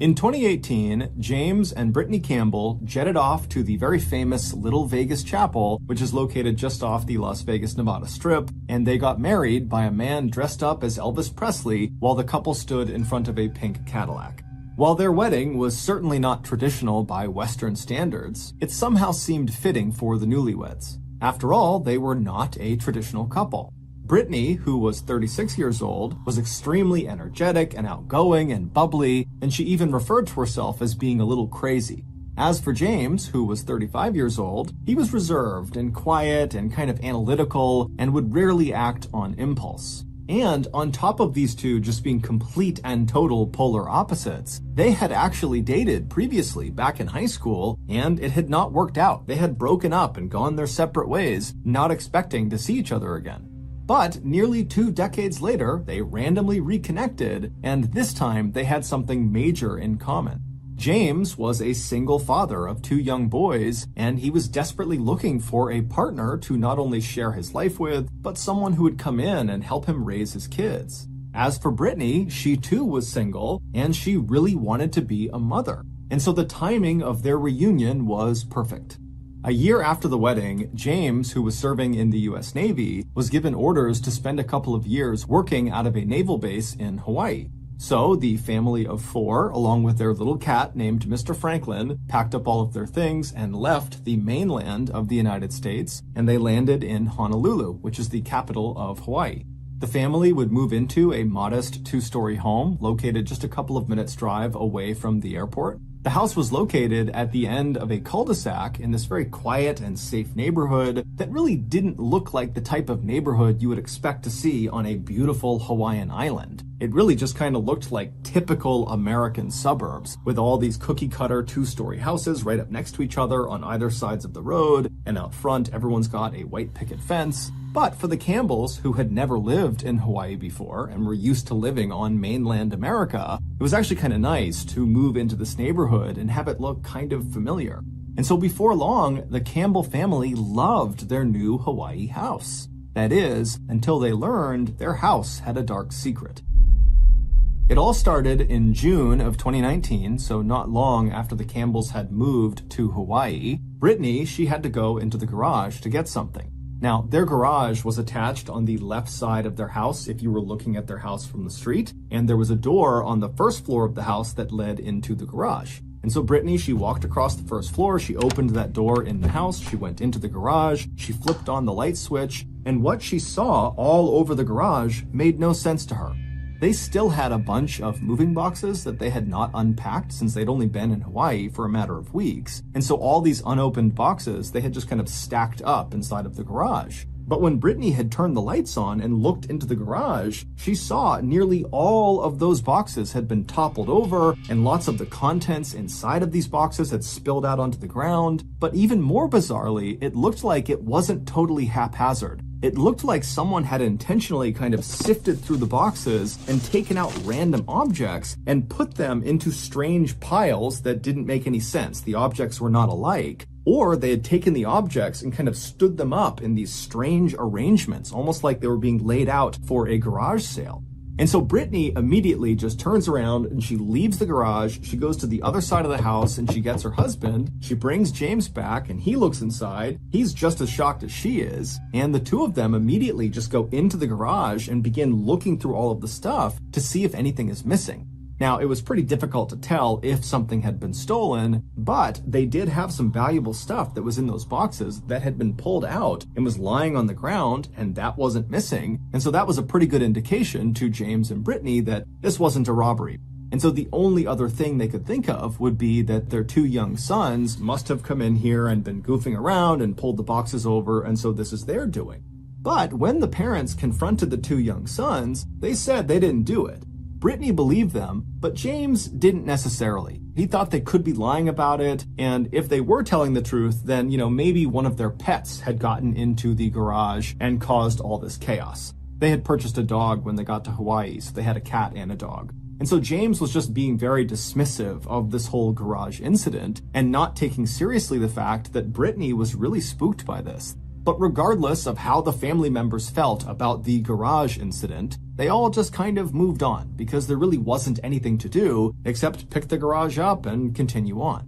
In 2018, James and Brittany Campbell jetted off to the very famous Little Vegas Chapel, which is located just off the Las Vegas, Nevada Strip, and they got married by a man dressed up as Elvis Presley while the couple stood in front of a pink Cadillac. While their wedding was certainly not traditional by Western standards, it somehow seemed fitting for the newlyweds. After all, they were not a traditional couple. Brittany, who was 36 years old, was extremely energetic and outgoing and bubbly, and she even referred to herself as being a little crazy. As for James, who was 35 years old, he was reserved and quiet and kind of analytical and would rarely act on impulse. And on top of these two just being complete and total polar opposites, they had actually dated previously back in high school, and it had not worked out. They had broken up and gone their separate ways, not expecting to see each other again. But nearly 2 decades later, they randomly reconnected, and this time they had something major in common. James was a single father of 2 young boys, and he was desperately looking for a partner to not only share his life with, but someone who would come in and help him raise his kids. As for Brittany, she too was single, and she really wanted to be a mother. And so the timing of their reunion was perfect. A year after the wedding, James, who was serving in the US Navy, was given orders to spend a couple of years working out of a naval base in Hawaii. So the family of 4, along with their little cat named Mr. Franklin, packed up all of their things and left the mainland of the United States, and they landed in Honolulu, which is the capital of Hawaii. The family would move into a modest 2-story home located just a couple of minutes' drive away from the airport. The house was located at the end of a cul-de-sac in this very quiet and safe neighborhood that really didn't look like the type of neighborhood you would expect to see on a beautiful Hawaiian island. It really just kind of looked like typical American suburbs, with all these cookie-cutter 2-story houses right up next to each other on either sides of the road, and out front everyone's got a white picket fence. But for the Campbells, who had never lived in Hawaii before and were used to living on mainland America, it was actually kind of nice to move into this neighborhood and have it look kind of familiar. And so before long, the Campbell family loved their new Hawaii house. That is, until they learned their house had a dark secret. It all started in June of 2019, so not long after the Campbells had moved to Hawaii. Brittany, she had to go into the garage to get something. Now, their garage was attached on the left side of their house if you were looking at their house from the street, and there was a door on the first floor of the house that led into the garage. And so Brittany, she walked across the first floor, she opened that door in the house, she went into the garage, she flipped on the light switch, and what she saw all over the garage made no sense to her. They still had a bunch of moving boxes that they had not unpacked since they'd only been in Hawaii for a matter of weeks. And so all these unopened boxes, they had just kind of stacked up inside of the garage. But when Brittany had turned the lights on and looked into the garage, she saw nearly all of those boxes had been toppled over, and lots of the contents inside of these boxes had spilled out onto the ground. But even more bizarrely, it looked like it wasn't totally haphazard. It looked like someone had intentionally kind of sifted through the boxes and taken out random objects and put them into strange piles that didn't make any sense. The objects were not alike. Or they had taken the objects and kind of stood them up in these strange arrangements, almost like they were being laid out for a garage sale. And so Brittany immediately just turns around and she leaves the garage, she goes to the other side of the house and she gets her husband, she brings James back and he looks inside, he's just as shocked as she is, and the two of them immediately just go into the garage and begin looking through all of the stuff to see if anything is missing. Now, it was pretty difficult to tell if something had been stolen, but they did have some valuable stuff that was in those boxes that had been pulled out and was lying on the ground, and that wasn't missing. And so that was a pretty good indication to James and Brittany that this wasn't a robbery. And so the only other thing they could think of would be that their 2 young sons must have come in here and been goofing around and pulled the boxes over, and so this is their doing. But when the parents confronted the 2 young sons, they said they didn't do it. Brittany believed them, but James didn't necessarily. He thought they could be lying about it, and if they were telling the truth, then, maybe one of their pets had gotten into the garage and caused all this chaos. They had purchased a dog when they got to Hawaii, so they had a cat and a dog. And so James was just being very dismissive of this whole garage incident and not taking seriously the fact that Brittany was really spooked by this. But regardless of how the family members felt about the garage incident, they all just kind of moved on because there really wasn't anything to do except pick the garage up and continue on.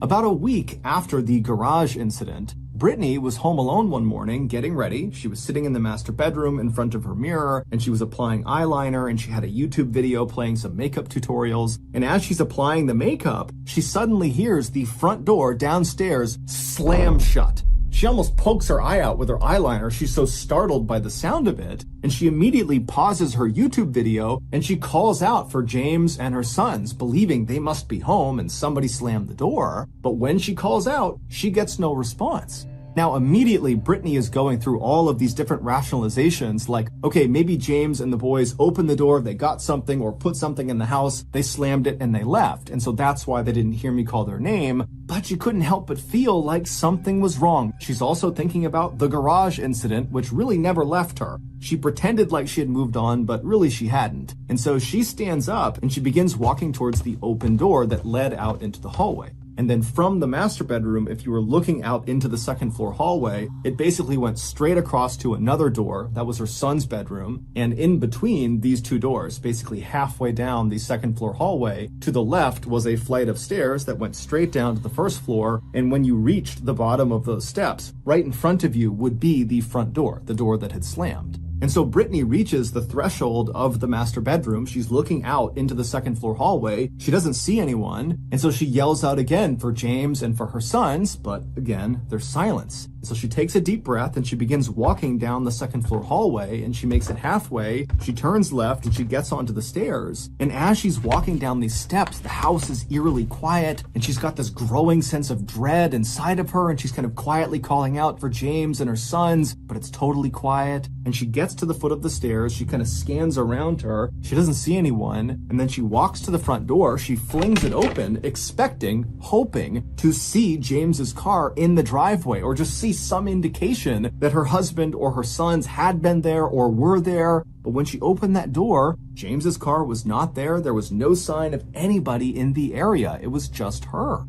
About a week after the garage incident, Brittany was home alone one morning getting ready. She was sitting in the master bedroom in front of her mirror and she was applying eyeliner and she had a YouTube video playing some makeup tutorials. And as she's applying the makeup, she suddenly hears the front door downstairs slam shut. She almost pokes her eye out with her eyeliner. She's so startled by the sound of it. And she immediately pauses her YouTube video and she calls out for James and her sons, believing they must be home and somebody slammed the door. But when she calls out, she gets no response. Now, immediately, Brittany is going through all of these different rationalizations like, okay, maybe James and the boys opened the door, they got something or put something in the house, they slammed it and they left. And so that's why they didn't hear me call their name. But she couldn't help but feel like something was wrong. She's also thinking about the garage incident, which really never left her. She pretended like she had moved on, but really she hadn't. And so she stands up and she begins walking towards the open door that led out into the hallway. And then from the master bedroom, if you were looking out into the second floor hallway, it basically went straight across to another door. That was her son's bedroom. And in between these two doors, basically halfway down the second floor hallway, to the left was a flight of stairs that went straight down to the first floor. And when you reached the bottom of those steps, right in front of you would be the front door, the door that had slammed. And so Brittany reaches the threshold of the master bedroom. She's looking out into the second floor hallway. She doesn't see anyone. And so she yells out again for James and for her sons, but again, there's silence. So she takes a deep breath and she begins walking down the second floor hallway and she makes it halfway. She turns left and she gets onto the stairs. And as she's walking down these steps, the house is eerily quiet and she's got this growing sense of dread inside of her and she's kind of quietly calling out for James and her sons, but it's totally quiet. And she gets to the foot of the stairs. She kind of scans around her. She doesn't see anyone. And then she walks to the front door. She flings it open, expecting, hoping to see James's car in the driveway or just see some indication that her husband or her sons had been there or were there. But when she opened that door, James's car was not there. There was no sign of anybody in the area. It was just her.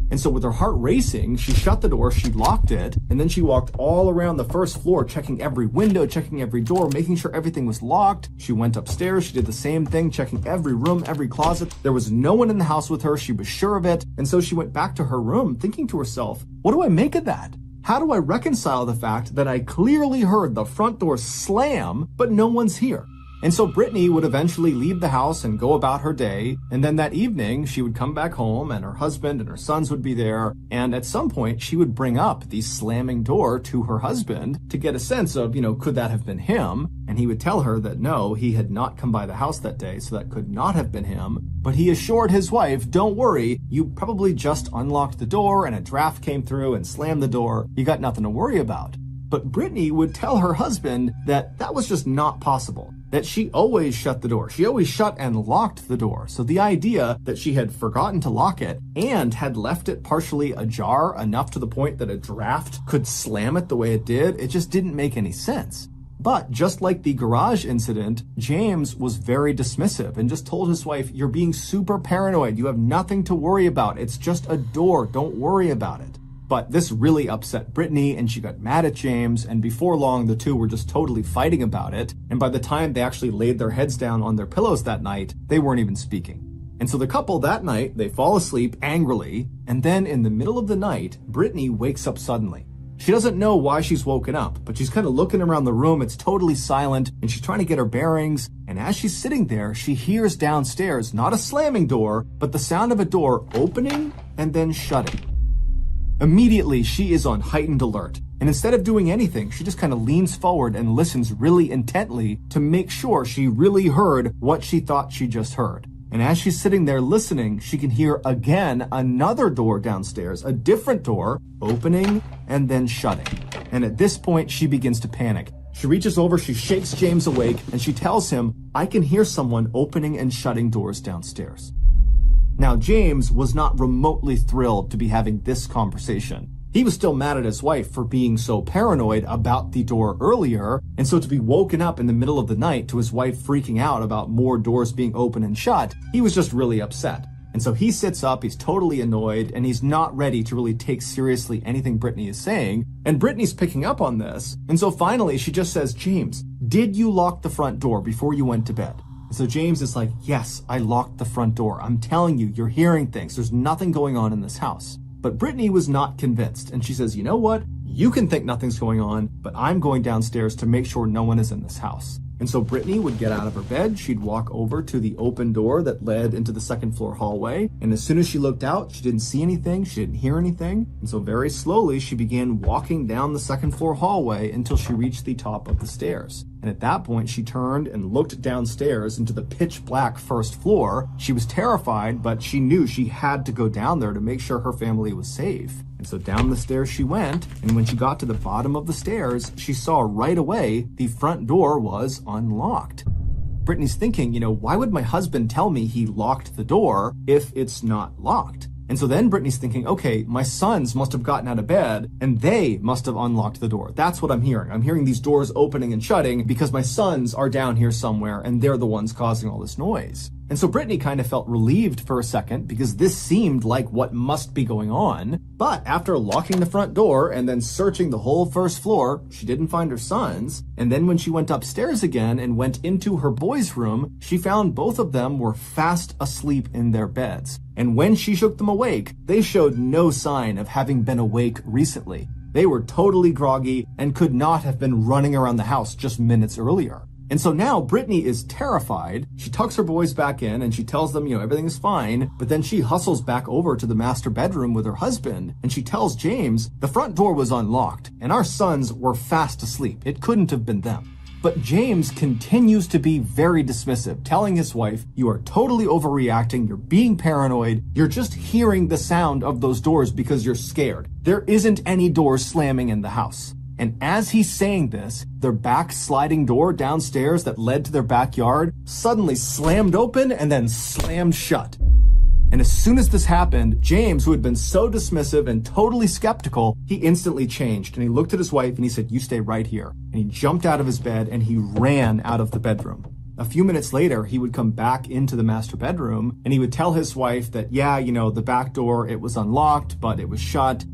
And so with her heart racing, she shut the door, she locked it, and then she walked all around the first floor, checking every window, checking every door, making sure everything was locked. She went upstairs, she did the same thing, checking every room, every closet. There was no one in the house with her, she was sure of it. And so she went back to her room, thinking to herself, what do I make of that? How do I reconcile the fact that I clearly heard the front door slam, but no one's here? And so Brittany would eventually leave the house and go about her day. And then that evening, she would come back home and her husband and her sons would be there. And at some point, she would bring up the slamming door to her husband to get a sense of, could that have been him? And he would tell her that no, he had not come by the house that day, so that could not have been him. But he assured his wife, don't worry, you probably just unlocked the door and a draft came through and slammed the door. You got nothing to worry about. But Brittany would tell her husband that that was just not possible, that she always shut the door. She always shut and locked the door. So the idea that she had forgotten to lock it and had left it partially ajar enough to the point that a draft could slam it the way it did, it just didn't make any sense. But just like the garage incident, James was very dismissive and just told his wife, you're being super paranoid. You have nothing to worry about. It's just a door. Don't worry about it. But this really upset Brittany and she got mad at James, and before long the two were just totally fighting about it, and by the time they actually laid their heads down on their pillows that night, they weren't even speaking. And so the couple that night, they fall asleep angrily, and then in the middle of the night, Brittany wakes up suddenly. She doesn't know why she's woken up, but she's kind of looking around the room, it's totally silent, and she's trying to get her bearings, and as she's sitting there, she hears downstairs, not a slamming door, but the sound of a door opening and then shutting. Immediately, she is on heightened alert. And instead of doing anything, she just kind of leans forward and listens really intently to make sure she really heard what she thought she just heard. And as she's sitting there listening, she can hear again another door downstairs, a different door, opening and then shutting. And at this point, she begins to panic. She reaches over, she shakes James awake, and she tells him, I can hear someone opening and shutting doors downstairs. Now, James was not remotely thrilled to be having this conversation. He was still mad at his wife for being so paranoid about the door earlier, and so to be woken up in the middle of the night to his wife freaking out about more doors being open and shut, he was just really upset. And so he sits up, he's totally annoyed, and he's not ready to really take seriously anything Brittany is saying. And Brittany's picking up on this. And so finally she just says, James, did you lock the front door before you went to bed? And so James is like, yes, I locked the front door. I'm telling you, you're hearing things. There's nothing going on in this house. But Brittany was not convinced. And she says, you know what? You can think nothing's going on, but I'm going downstairs to make sure no one is in this house. And so Brittany would get out of her bed, she'd walk over to the open door that led into the second floor hallway. And as soon as she looked out, she didn't see anything, she didn't hear anything. And so very slowly, she began walking down the second floor hallway until she reached the top of the stairs. And at that point, she turned and looked downstairs into the pitch black first floor. She was terrified, but she knew she had to go down there to make sure her family was safe. And so down the stairs she went, and when she got to the bottom of the stairs, she saw right away the front door was unlocked. Brittany's thinking, why would my husband tell me he locked the door if it's not locked? And so then Brittany's thinking, okay, my sons must have gotten out of bed and they must have unlocked the door. That's what I'm hearing. I'm hearing these doors opening and shutting because my sons are down here somewhere and they're the ones causing all this noise. And so Brittany kind of felt relieved for a second because this seemed like what must be going on. But after locking the front door and then searching the whole first floor, she didn't find her sons. And then when she went upstairs again and went into her boys' room, she found both of them were fast asleep in their beds. And when she shook them awake, they showed no sign of having been awake recently. They were totally groggy and could not have been running around the house just minutes earlier. And so now Brittany is terrified. She tucks her boys back in and she tells them, everything is fine. But then she hustles back over to the master bedroom with her husband and she tells James, the front door was unlocked and our sons were fast asleep. It couldn't have been them. But James continues to be very dismissive, telling his wife, you are totally overreacting, you're being paranoid, you're just hearing the sound of those doors because you're scared. There isn't any doors slamming in the house. And as he's saying this, their back sliding door downstairs that led to their backyard suddenly slammed open and then slammed shut. And as soon as this happened, James, who had been so dismissive and totally skeptical, he instantly changed. And he looked at his wife and he said, you stay right here. And he jumped out of his bed and he ran out of the bedroom. A few minutes later, he would come back into the master bedroom and he would tell his wife that, the back door, it was unlocked, but it was shut.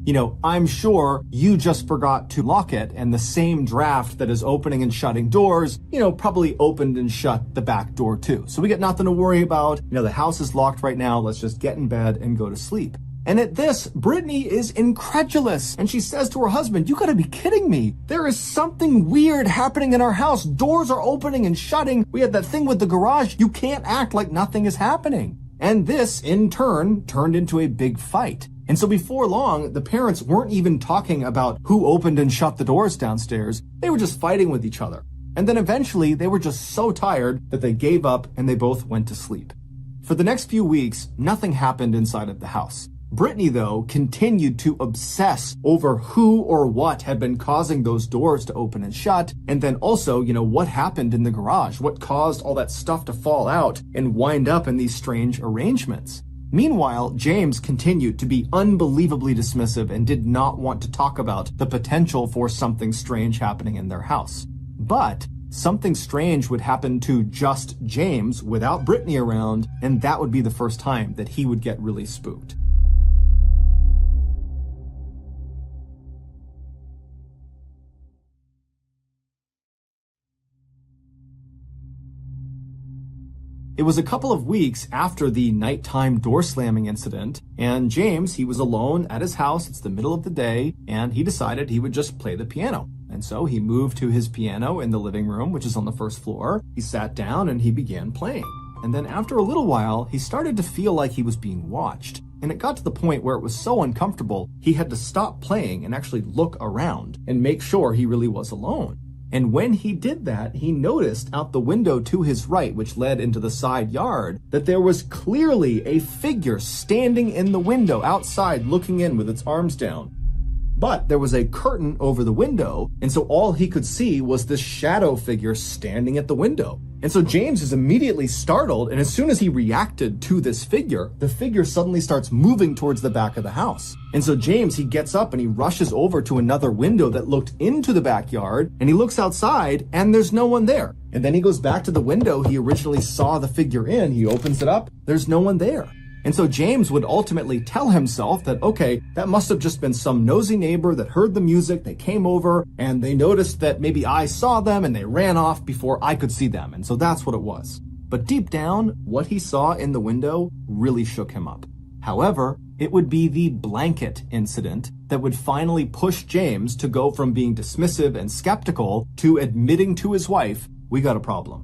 I'm sure you just forgot to lock it. And the same draft that is opening and shutting doors, probably opened and shut the back door too. So we got nothing to worry about. The house is locked right now. Let's just get in bed and go to sleep. And at this, Brittany is incredulous. And she says to her husband, you gotta be kidding me. There is something weird happening in our house. Doors are opening and shutting. We had that thing with the garage. You can't act like nothing is happening. And this, in turn, turned into a big fight. And so before long, the parents weren't even talking about who opened and shut the doors downstairs. They were just fighting with each other. And then eventually, they were just so tired that they gave up and they both went to sleep. For the next few weeks, nothing happened inside of the house. Brittany, though, continued to obsess over who or what had been causing those doors to open and shut, and then also, what happened in the garage, what caused all that stuff to fall out and wind up in these strange arrangements. Meanwhile, James continued to be unbelievably dismissive and did not want to talk about the potential for something strange happening in their house. But something strange would happen to just James without Brittany around, and that would be the first time that he would get really spooked. It was a couple of weeks after the nighttime door slamming incident, and James, he was alone at his house. It's the middle of the day, and he decided he would just play the piano. And so he moved to his piano in the living room, which is on the first floor. He sat down and he began playing. And then after a little while, he started to feel like he was being watched. And it got to the point where it was so uncomfortable, he had to stop playing and actually look around and make sure he really was alone. And when he did that, he noticed out the window to his right, which led into the side yard, that there was clearly a figure standing in the window outside looking in with its arms down. But there was a curtain over the window, and so all he could see was this shadow figure standing at the window. And so James is immediately startled, and as soon as he reacted to this figure, the figure suddenly starts moving towards the back of the house. And so James, he gets up and he rushes over to another window that looked into the backyard, and he looks outside, and there's no one there. And then he goes back to the window he originally saw the figure in, he opens it up, there's no one there. And so James would ultimately tell himself that, okay, that must have just been some nosy neighbor that heard the music, they came over, and they noticed that maybe I saw them and they ran off before I could see them. And so that's what it was. But deep down, what he saw in the window really shook him up. However, it would be the blanket incident that would finally push James to go from being dismissive and skeptical to admitting to his wife, we got a problem.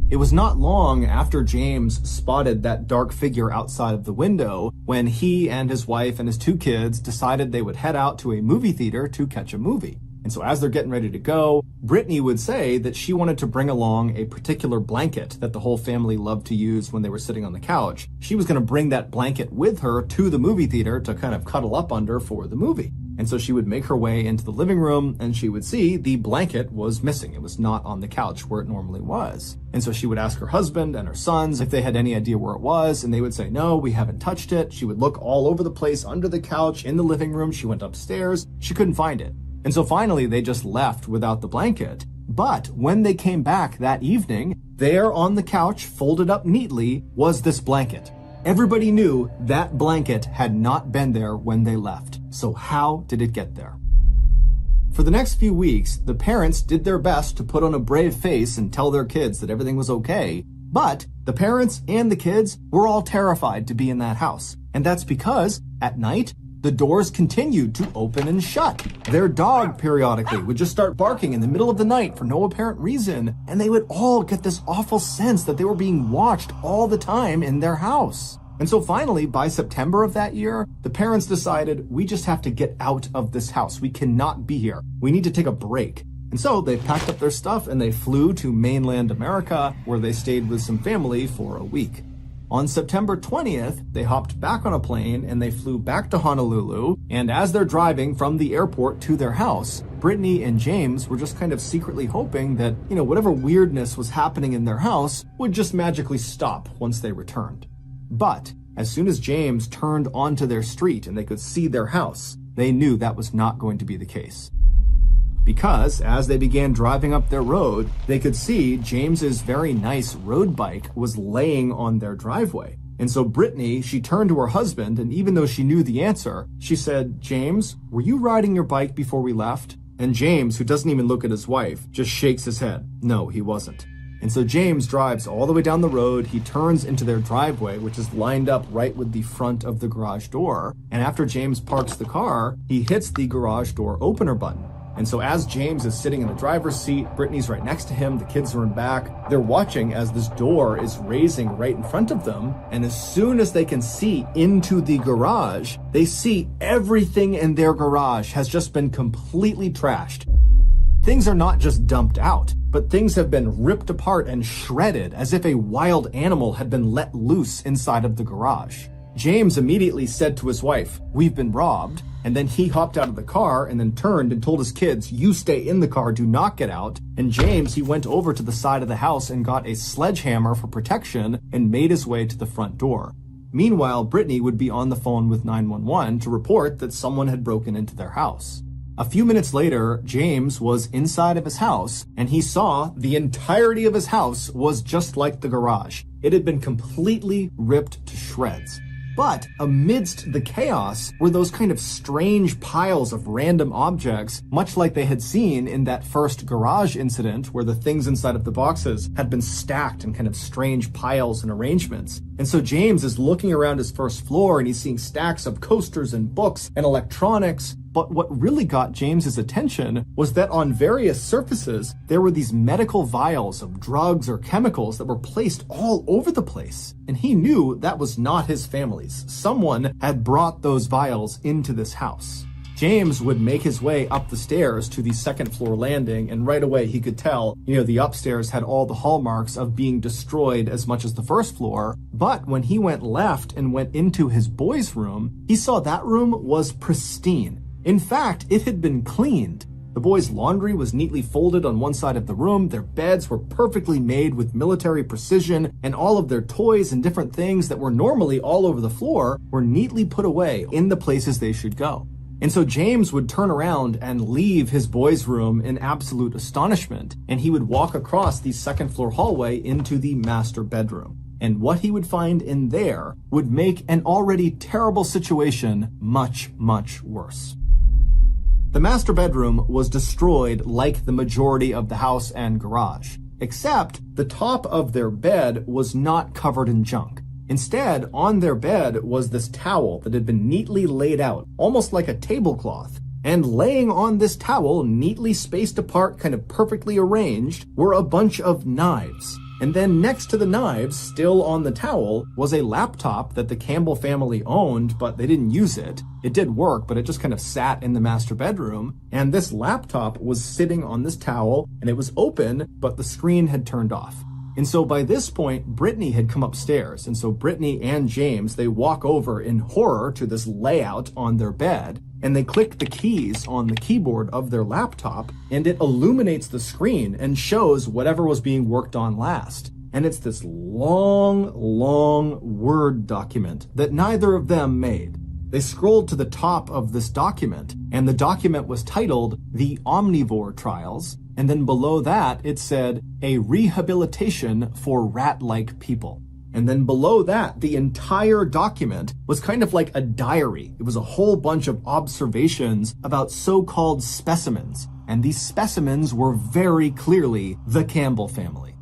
It was not long after James spotted that dark figure outside of the window when he and his wife and his 2 kids decided they would head out to a movie theater to catch a movie. And so as they're getting ready to go, Brittany would say that she wanted to bring along a particular blanket that the whole family loved to use when they were sitting on the couch. She was going to bring that blanket with her to the movie theater to kind of cuddle up under for the movie. And so she would make her way into the living room and she would see the blanket was missing. It was not on the couch where it normally was. And so she would ask her husband and her sons if they had any idea where it was, and they would say, no, we haven't touched it. She would look all over the place, under the couch, in the living room. She went upstairs. She couldn't find it. And so finally, they just left without the blanket. But when they came back that evening, there on the couch, folded up neatly, was this blanket. Everybody knew that blanket had not been there when they left. So how did it get there? For the next few weeks, the parents did their best to put on a brave face and tell their kids that everything was okay. But the parents and the kids were all terrified to be in that house. And that's because, at night, the doors continued to open and shut. Their dog periodically would just start barking in the middle of the night for no apparent reason, and they would all get this awful sense that they were being watched all the time in their house. And so finally, by September of that year, the parents decided, we just have to get out of this house. We cannot be here. We need to take a break. And so they packed up their stuff and they flew to mainland America, where they stayed with some family for a week. On September 20th, they hopped back on a plane and they flew back to Honolulu. And as they're driving from the airport to their house, Brittany and James were just kind of secretly hoping that, whatever weirdness was happening in their house would just magically stop once they returned. But as soon as James turned onto their street and they could see their house, they knew that was not going to be the case. Because as they began driving up their road, they could see James's very nice road bike was laying on their driveway. And so Brittany, she turned to her husband, and even though she knew the answer, she said, James, were you riding your bike before we left? And James, who doesn't even look at his wife, just shakes his head. No, he wasn't. And so James drives all the way down the road. He turns into their driveway, which is lined up right with the front of the garage door. And after James parks the car, he hits the garage door opener button. And so as James is sitting in the driver's seat, Brittany's right next to him, the kids are in back, they're watching as this door is raising right in front of them. And as soon as they can see into the garage, they see everything in their garage has just been completely trashed. Things are not just dumped out, but things have been ripped apart and shredded as if a wild animal had been let loose inside of the garage. James immediately said to his wife, we've been robbed. And then he hopped out of the car and then turned and told his kids, you stay in the car, do not get out. And James, he went over to the side of the house and got a sledgehammer for protection and made his way to the front door. Meanwhile, Brittany would be on the phone with 911 to report that someone had broken into their house. A few minutes later, James was inside of his house and he saw the entirety of his house was just like the garage. It had been completely ripped to shreds. But amidst the chaos were those kind of strange piles of random objects, much like they had seen in that first garage incident where the things inside of the boxes had been stacked in kind of strange piles and arrangements. And so James is looking around his first floor and he's seeing stacks of coasters and books and electronics. But what really got James's attention was that on various surfaces, there were these medical vials of drugs or chemicals that were placed all over the place. And he knew that was not his family's. Someone had brought those vials into this house. James would make his way up the stairs to the second floor landing, and right away he could tell, the upstairs had all the hallmarks of being destroyed as much as the first floor. But when he went left and went into his boys' room, he saw that room was pristine. In fact, it had been cleaned. The boys' laundry was neatly folded on one side of the room, their beds were perfectly made with military precision, and all of their toys and different things that were normally all over the floor were neatly put away in the places they should go. And so James would turn around and leave his boys' room in absolute astonishment, and he would walk across the second floor hallway into the master bedroom. and what he would find in there would make an already terrible situation much, much worse. The master bedroom was destroyed like the majority of the house and garage, except the top of their bed was not covered in junk. Instead, on their bed was this towel that had been neatly laid out, almost like a tablecloth. And laying on this towel, neatly spaced apart, kind of perfectly arranged, were a bunch of knives. And then next to the knives, still on the towel, was a laptop that the Campbell family owned, but they didn't use it. It did work, but it just kind of sat in the master bedroom. And this laptop was sitting on this towel, and it was open, but the screen had turned off. And so by this point, Brittany had come upstairs. And so Brittany and James, they walk over in horror to this layout on their bed, and they click the keys on the keyboard of their laptop, and it illuminates the screen and shows whatever was being worked on last. And it's this long, long Word document that neither of them made. They scrolled to the top of this document, and the document was titled The Omnivore Trials, and then below that it said, A Rehabilitation for Rat-like People. And then below that, the entire document was kind of like a diary. It was a whole bunch of observations about so-called specimens. And these specimens were very clearly the Campbell family.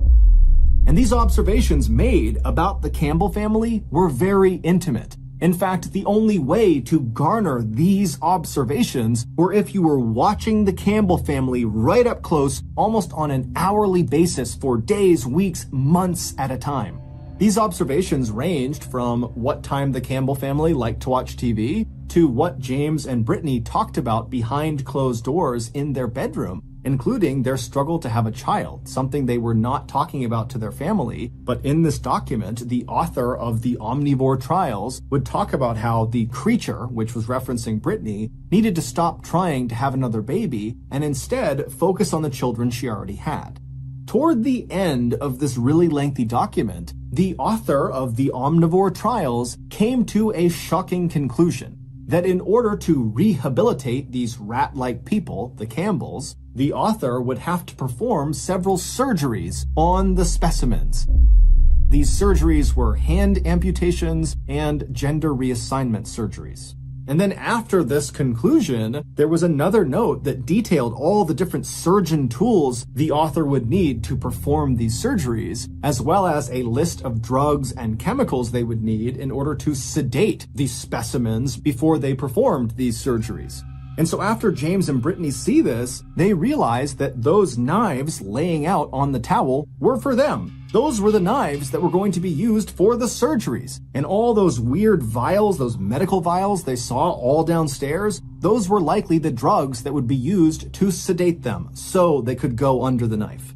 And these observations made about the Campbell family were very intimate. In fact, the only way to garner these observations were if you were watching the Campbell family right up close, almost on an hourly basis for days, weeks, months at a time. These observations ranged from what time the Campbell family liked to watch TV to what James and Brittany talked about behind closed doors in their bedroom, including their struggle to have a child, something they were not talking about to their family. But in this document, the author of the Omnivore Trials would talk about how the creature, which was referencing Brittany, needed to stop trying to have another baby and instead focus on the children she already had. Toward the end of this really lengthy document, the author of the Omnivore Trials came to a shocking conclusion that in order to rehabilitate these rat-like people, the Campbells, the author would have to perform several surgeries on the specimens. These surgeries were hand amputations and gender reassignment surgeries. And then after this conclusion, there was another note that detailed all the different surgeon tools the author would need to perform these surgeries, as well as a list of drugs and chemicals they would need in order to sedate these specimens before they performed these surgeries. And so after James and Brittany see this, they realize that those knives laying out on the towel were for them. Those were the knives that were going to be used for the surgeries. And all those weird vials, those medical vials they saw all downstairs, those were likely the drugs that would be used to sedate them so they could go under the knife.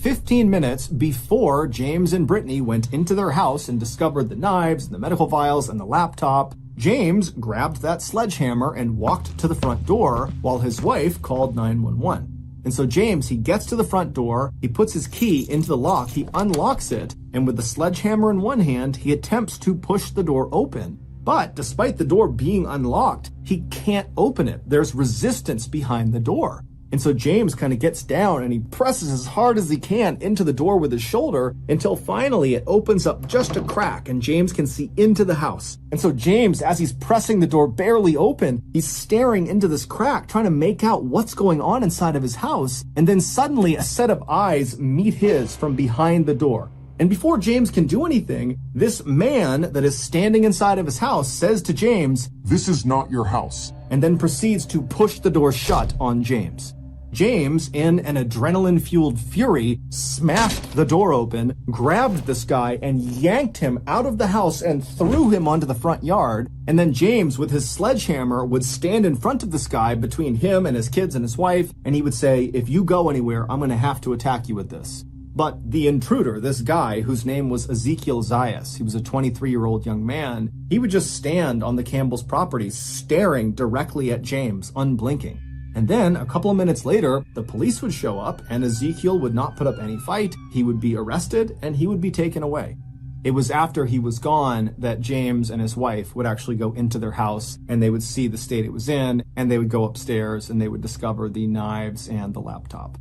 15 minutes before James and Brittany went into their house and discovered the knives, and the medical vials, and the laptop, James grabbed that sledgehammer and walked to the front door while his wife called 911. And so James, he gets to the front door, he puts his key into the lock, he unlocks it, and with the sledgehammer in one hand, he attempts to push the door open. But despite the door being unlocked, he can't open it. There's resistance behind the door. And so James kind of gets down and he presses as hard as he can into the door with his shoulder until finally it opens up just a crack and James can see into the house. And so James, as he's pressing the door barely open, he's staring into this crack, trying to make out what's going on inside of his house. And then suddenly a set of eyes meet his from behind the door. And before James can do anything, this man that is standing inside of his house says to James, "This is not your house," and then proceeds to push the door shut on James. James, in an adrenaline-fueled fury, smashed the door open, grabbed this guy, and yanked him out of the house and threw him onto the front yard. And then James, with his sledgehammer, would stand in front of this guy between him and his kids and his wife, and he would say, "If you go anywhere, I'm going to have to attack you with this." But the intruder, this guy, whose name was Ezekiel Zayas, he was a 23-year-old young man, he would just stand on the Campbell's property, staring directly at James, unblinking. And then, a couple of minutes later, the police would show up, and Ezekiel would not put up any fight, he would be arrested, and he would be taken away. It was after he was gone that James and his wife would actually go into their house, and they would see the state it was in, and they would go upstairs, and they would discover the knives and the laptop.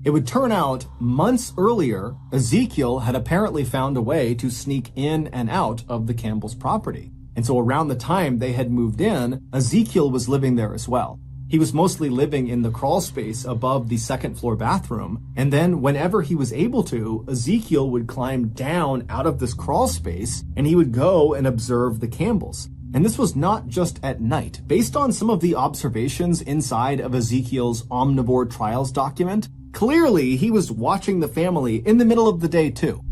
It would turn out, months earlier, Ezekiel had apparently found a way to sneak in and out of the Campbell's property. And so around the time they had moved in, Ezekiel was living there as well. He was mostly living in the crawl space above the second-floor bathroom, and then whenever he was able to, Ezekiel would climb down out of this crawl space, and he would go and observe the Campbells. And this was not just at night. Based on some of the observations inside of Ezekiel's Omnivore Trials document, clearly he was watching the family in the middle of the day too.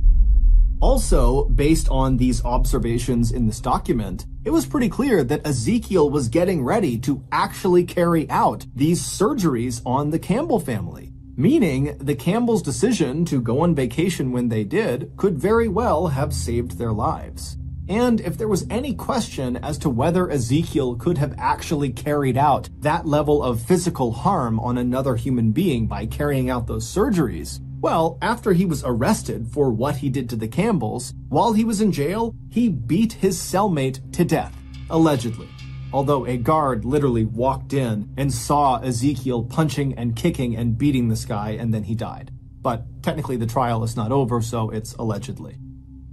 Also, based on these observations in this document, it was pretty clear that Ezekiel was getting ready to actually carry out these surgeries on the Campbell family, meaning the Campbells' decision to go on vacation when they did could very well have saved their lives. And if there was any question as to whether Ezekiel could have actually carried out that level of physical harm on another human being by carrying out those surgeries, well, after he was arrested for what he did to the Campbells, while he was in jail, he beat his cellmate to death, allegedly. Although a guard literally walked in and saw Ezekiel punching and kicking and beating this guy, and then he died. But technically the trial is not over, so it's allegedly.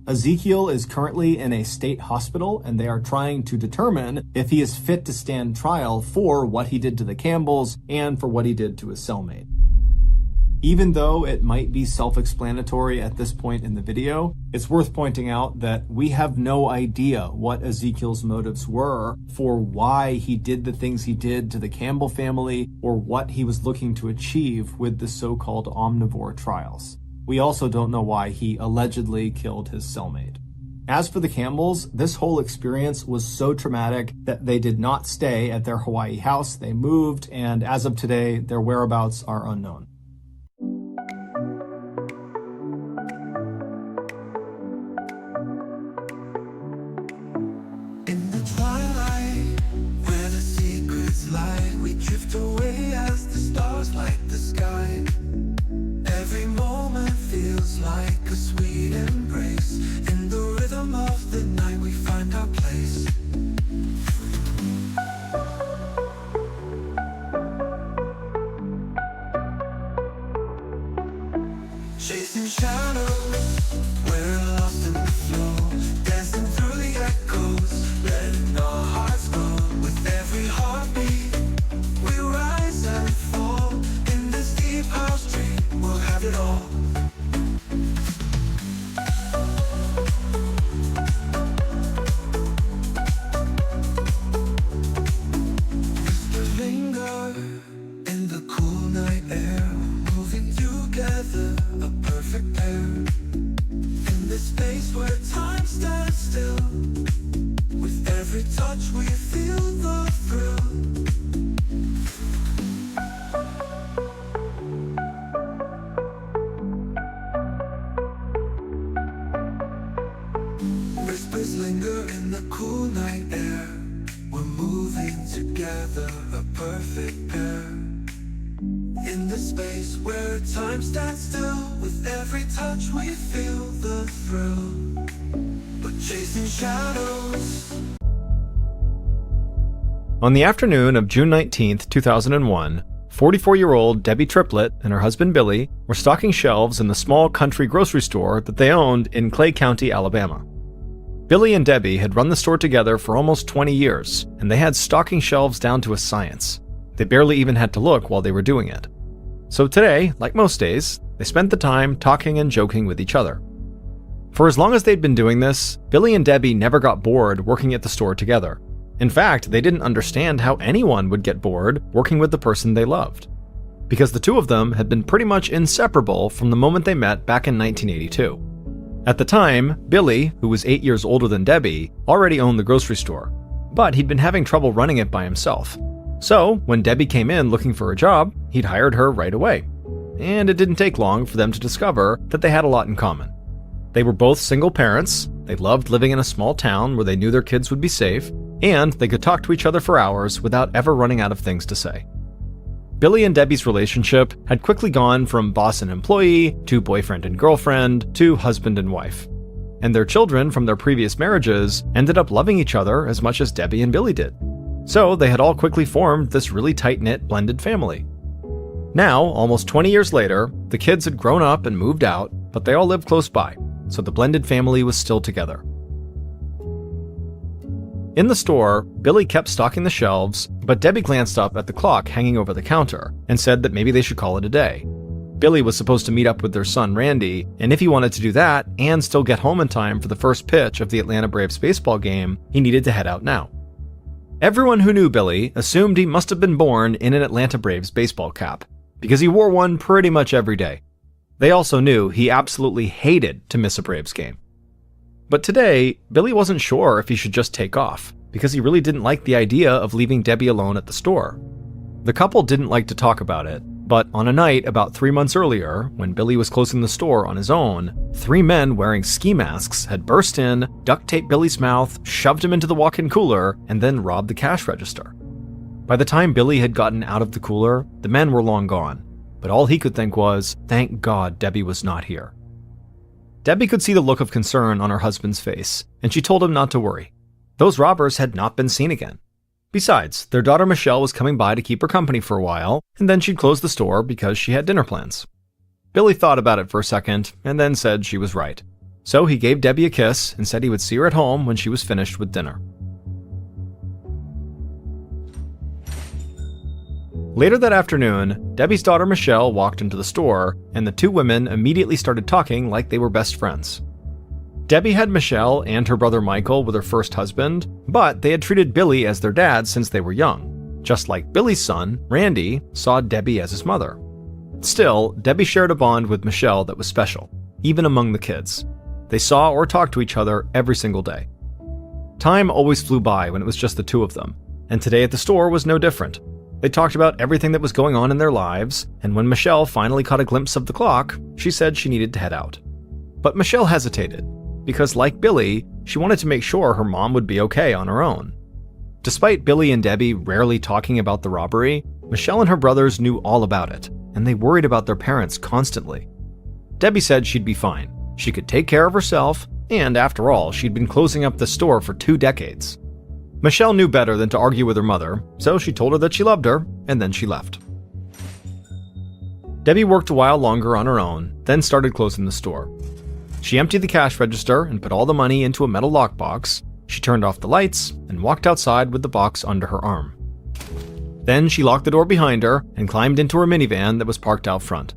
Ezekiel is currently in a state hospital, and they are trying to determine if he is fit to stand trial for what he did to the Campbells and for what he did to his cellmate. Even though it might be self-explanatory at this point in the video, it's worth pointing out that we have no idea what Ezekiel's motives were for why he did the things he did to the Campbell family or what he was looking to achieve with the so-called Omnivore Trials. We also don't know why he allegedly killed his cellmate. As for the Campbells, this whole experience was so traumatic that they did not stay at their Hawaii house. They moved, and as of today, their whereabouts are unknown. In the twilight, where the secrets lie, we drift away as the stars light the sky. Every moment feels like a sweet embrace. In the rhythm of the night we find our place. Chasing shadows, we're lost in the flow. Dancing through the echoes, letting our hearts go. With every heartbeat, we rise and fall. In this deep house dream, we'll have it all. Used to linger in the cool night air, moving together, a perfect pair. In this space where time stands still, with every touch we feel the thrill. Whispers linger in the cool night air. We're moving together, a perfect pair. In the space where time stands still, with every touch we feel the thrill. But chasing shadows. On the afternoon of June 19th, 2001, 44-year-old Debbie Triplett and her husband Billy were stocking shelves in the small country grocery store that they owned in Clay County, Alabama. Billy and Debbie had run the store together for almost 20 years, and they had stocking shelves down to a science. They barely even had to look while they were doing it. So today, like most days, they spent the time talking and joking with each other. For as long as they'd been doing this, Billy and Debbie never got bored working at the store together. In fact, they didn't understand how anyone would get bored working with the person they loved, because the two of them had been pretty much inseparable from the moment they met back in 1982. At the time, Billy, who was 8 years older than Debbie, already owned the grocery store, but he'd been having trouble running it by himself. So, when Debbie came in looking for a job, he'd hired her right away. And it didn't take long for them to discover that they had a lot in common. They were both single parents, they loved living in a small town where they knew their kids would be safe, and they could talk to each other for hours without ever running out of things to say. Billy and Debbie's relationship had quickly gone from boss and employee, to boyfriend and girlfriend, to husband and wife. And their children from their previous marriages ended up loving each other as much as Debbie and Billy did. So they had all quickly formed this really tight-knit blended family. Now, almost 20 years later, the kids had grown up and moved out, but they all lived close by, so the blended family was still together. In the store, Billy kept stocking the shelves, but Debbie glanced up at the clock hanging over the counter and said that maybe they should call it a day. Billy was supposed to meet up with their son Randy, and if he wanted to do that and still get home in time for the first pitch of the Atlanta Braves baseball game, he needed to head out now. Everyone who knew Billy assumed he must have been born in an Atlanta Braves baseball cap, because he wore one pretty much every day. They also knew he absolutely hated to miss a Braves game. But today, Billy wasn't sure if he should just take off, because he really didn't like the idea of leaving Debbie alone at the store. The couple didn't like to talk about it, but on a night about 3 months earlier, when Billy was closing the store on his own, 3 men wearing ski masks had burst in, duct taped Billy's mouth, shoved him into the walk-in cooler, and then robbed the cash register. By the time Billy had gotten out of the cooler, the men were long gone, but all he could think was, thank God Debbie was not here. Debbie could see the look of concern on her husband's face, and she told him not to worry. Those robbers had not been seen again. Besides, their daughter Michelle was coming by to keep her company for a while, and then she'd close the store because she had dinner plans. Billy thought about it for a second, and then said she was right. So he gave Debbie a kiss and said he would see her at home when she was finished with dinner. Later that afternoon, Debbie's daughter Michelle walked into the store, and the 2 women immediately started talking like they were best friends. Debbie had Michelle and her brother Michael with her first husband, but they had treated Billy as their dad since they were young, just like Billy's son, Randy, saw Debbie as his mother. Still, Debbie shared a bond with Michelle that was special, even among the kids. They saw or talked to each other every single day. Time always flew by when it was just the 2 of them, and today at the store was no different. They talked about everything that was going on in their lives, and when Michelle finally caught a glimpse of the clock, she said she needed to head out. But Michelle hesitated, because like Billy, she wanted to make sure her mom would be okay on her own. Despite Billy and Debbie rarely talking about the robbery, Michelle and her brothers knew all about it, and they worried about their parents constantly. Debbie said she'd be fine. She could take care of herself, and after all, she'd been closing up the store for 2 decades. Michelle knew better than to argue with her mother, so she told her that she loved her, and then she left. Debbie worked a while longer on her own, then started closing the store. She emptied the cash register and put all the money into a metal lockbox. She turned off the lights and walked outside with the box under her arm. Then she locked the door behind her and climbed into her minivan that was parked out front.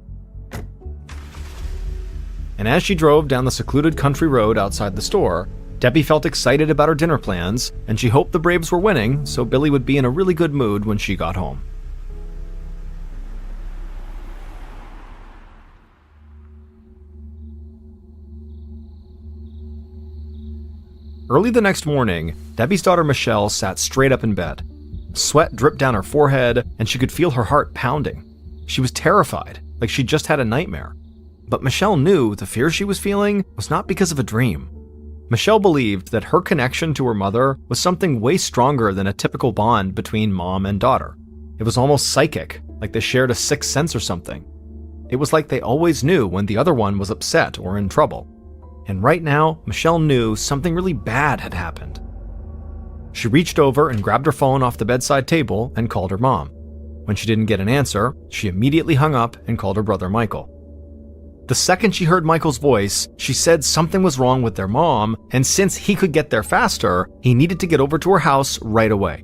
And as she drove down the secluded country road outside the store, Debbie felt excited about her dinner plans, and she hoped the Braves were winning so Billy would be in a really good mood when she got home. Early the next morning, Debbie's daughter Michelle sat straight up in bed. Sweat dripped down her forehead, and she could feel her heart pounding. She was terrified, like she'd just had a nightmare. But Michelle knew the fear she was feeling was not because of a dream. Michelle believed that her connection to her mother was something way stronger than a typical bond between mom and daughter. It was almost psychic, like they shared a sixth sense or something. It was like they always knew when the other one was upset or in trouble. And right now, Michelle knew something really bad had happened. She reached over and grabbed her phone off the bedside table and called her mom. When she didn't get an answer, she immediately hung up and called her brother Michael. The second she heard Michael's voice, she said something was wrong with their mom, and since he could get there faster, he needed to get over to her house right away.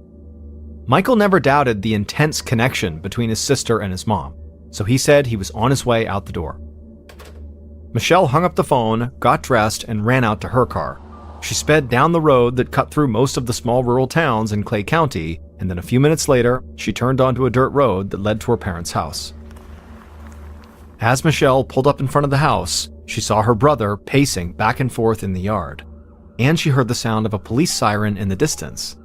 Michael never doubted the intense connection between his sister and his mom, so he said he was on his way out the door. Michelle hung up the phone, got dressed, and ran out to her car. She sped down the road that cut through most of the small rural towns in Clay County, and then a few minutes later, she turned onto a dirt road that led to her parents' house. As Michelle pulled up in front of the house, she saw her brother pacing back and forth in the yard, and she heard the sound of a police siren in the distance.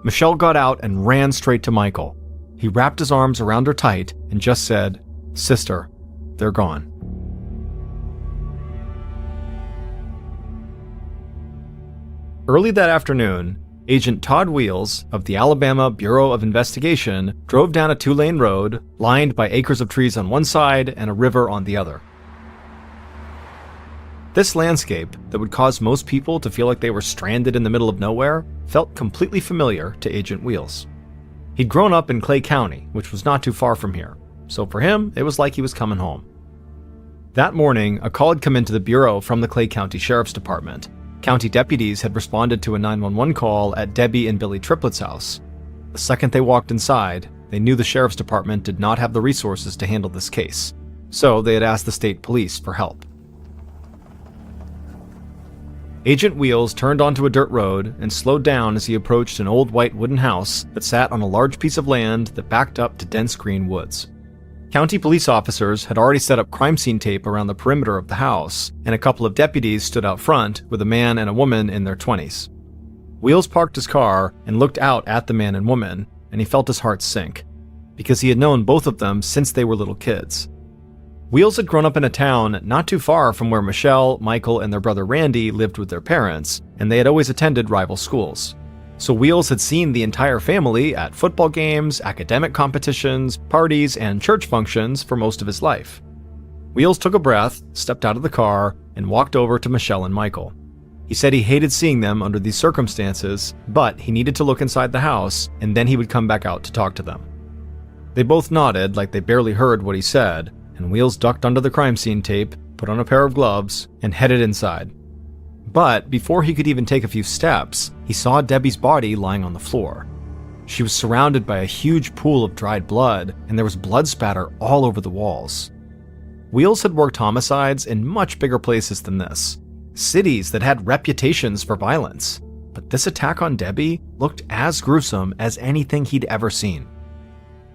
Michelle got out and ran straight to Michael. He wrapped his arms around her tight and just said, "Sister, they're gone." Early that afternoon, Agent Todd Wheels of the Alabama Bureau of Investigation drove down a 2-lane road lined by acres of trees on one side and a river on the other. This landscape, that would cause most people to feel like they were stranded in the middle of nowhere, felt completely familiar to Agent Wheels. He'd grown up in Clay County, which was not too far from here, so for him, it was like he was coming home. That morning, a call had come into the bureau from the Clay County Sheriff's Department. County deputies had responded to a 911 call at Debbie and Billy Triplett's house. The second they walked inside, they knew the Sheriff's Department did not have the resources to handle this case, so they had asked the state police for help. Agent Wheels turned onto a dirt road and slowed down as he approached an old white wooden house that sat on a large piece of land that backed up to dense green woods. County police officers had already set up crime scene tape around the perimeter of the house, and a couple of deputies stood out front with a man and a woman in their 20s. Wheels parked his car and looked out at the man and woman, and he felt his heart sink, because he had known both of them since they were little kids. Wheels had grown up in a town not too far from where Michelle, Michael, and their brother Randy lived with their parents, and they had always attended rival schools. So Wheels had seen the entire family at football games, academic competitions, parties, and church functions for most of his life. Wheels took a breath, stepped out of the car, and walked over to Michelle and Michael. He said he hated seeing them under these circumstances, but he needed to look inside the house, and then he would come back out to talk to them. They both nodded like they barely heard what he said, and Wheels ducked under the crime scene tape, put on a pair of gloves, and headed inside. But before he could even take a few steps, he saw Debbie's body lying on the floor. She was surrounded by a huge pool of dried blood, and there was blood spatter all over the walls. Wheels had worked homicides in much bigger places than this, cities that had reputations for violence, but this attack on Debbie looked as gruesome as anything he'd ever seen.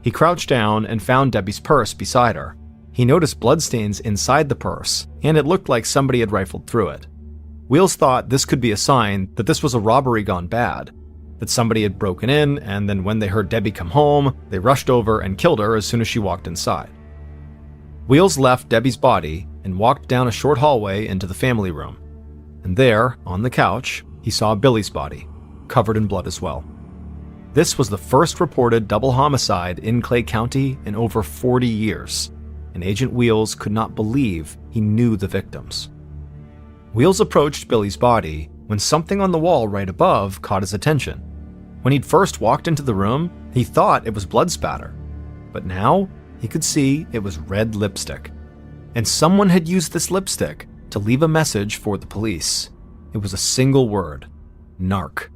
He crouched down and found Debbie's purse beside her. He noticed bloodstains inside the purse, and it looked like somebody had rifled through it. Wheels thought this could be a sign that this was a robbery gone bad, that somebody had broken in, and then when they heard Debbie come home, they rushed over and killed her as soon as she walked inside. Wheels left Debbie's body and walked down a short hallway into the family room. And there, on the couch, he saw Billy's body, covered in blood as well. This was the first reported double homicide in Clay County in over 40 years, and Agent Wheels could not believe he knew the victims. Wheels approached Billy's body when something on the wall right above caught his attention. When he'd first walked into the room, he thought it was blood spatter, but now he could see it was red lipstick. And someone had used this lipstick to leave a message for the police. It was a single word: narc.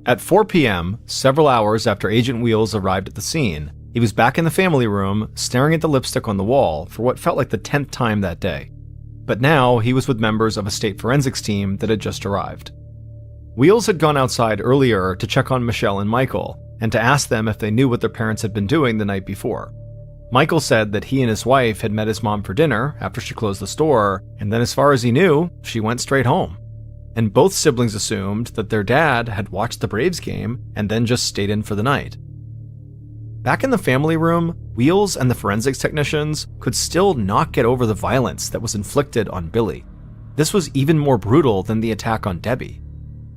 At 4 p.m., several hours after Agent Wheels arrived at the scene, he was back in the family room, staring at the lipstick on the wall for what felt like the 10th time that day. But now he was with members of a state forensics team that had just arrived. Wheels had gone outside earlier to check on Michelle and Michael, and to ask them if they knew what their parents had been doing the night before. Michael said that he and his wife had met his mom for dinner after she closed the store, and then as far as he knew, she went straight home. And both siblings assumed that their dad had watched the Braves game and then just stayed in for the night. Back in the family room, Wheels and the forensics technicians could still not get over the violence that was inflicted on Billy. This was even more brutal than the attack on Debbie.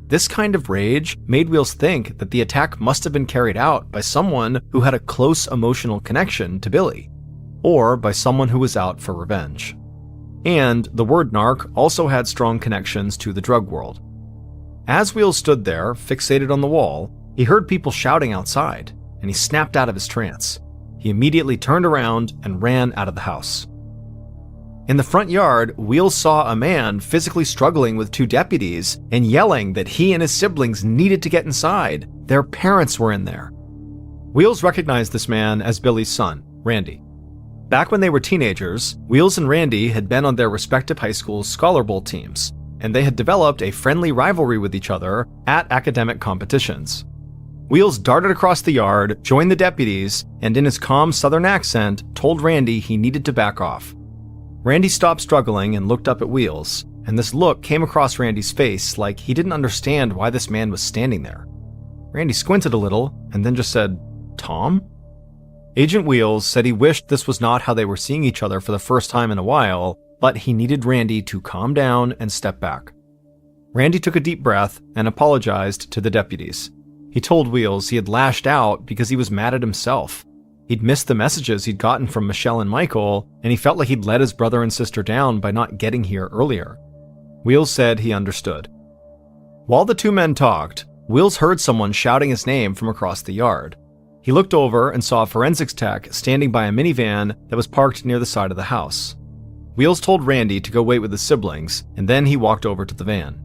This kind of rage made Wheels think that the attack must have been carried out by someone who had a close emotional connection to Billy, or by someone who was out for revenge. And the word narc also had strong connections to the drug world. As Wheels stood there, fixated on the wall, he heard people shouting outside, and he snapped out of his trance. He immediately turned around and ran out of the house. In the front yard, Wheels saw a man physically struggling with two deputies and yelling that he and his siblings needed to get inside. Their parents were in there. Wheels recognized this man as Billy's son, Randy. Back when they were teenagers, Wheels and Randy had been on their respective high school's Scholar Bowl teams, and they had developed a friendly rivalry with each other at academic competitions. Wheels darted across the yard, joined the deputies, and in his calm southern accent, told Randy he needed to back off. Randy stopped struggling and looked up at Wheels, and this look came across Randy's face like he didn't understand why this man was standing there. Randy squinted a little and then just said, "Tom?" Agent Wheels said he wished this was not how they were seeing each other for the first time in a while, but he needed Randy to calm down and step back. Randy took a deep breath and apologized to the deputies. He told Wheels he had lashed out because he was mad at himself. He'd missed the messages he'd gotten from Michelle and Michael, and he felt like he'd let his brother and sister down by not getting here earlier. Wheels said he understood. While the two men talked, Wheels heard someone shouting his name from across the yard. He looked over and saw a forensics tech standing by a minivan that was parked near the side of the house. Wheels told Randy to go wait with his siblings, and then he walked over to the van.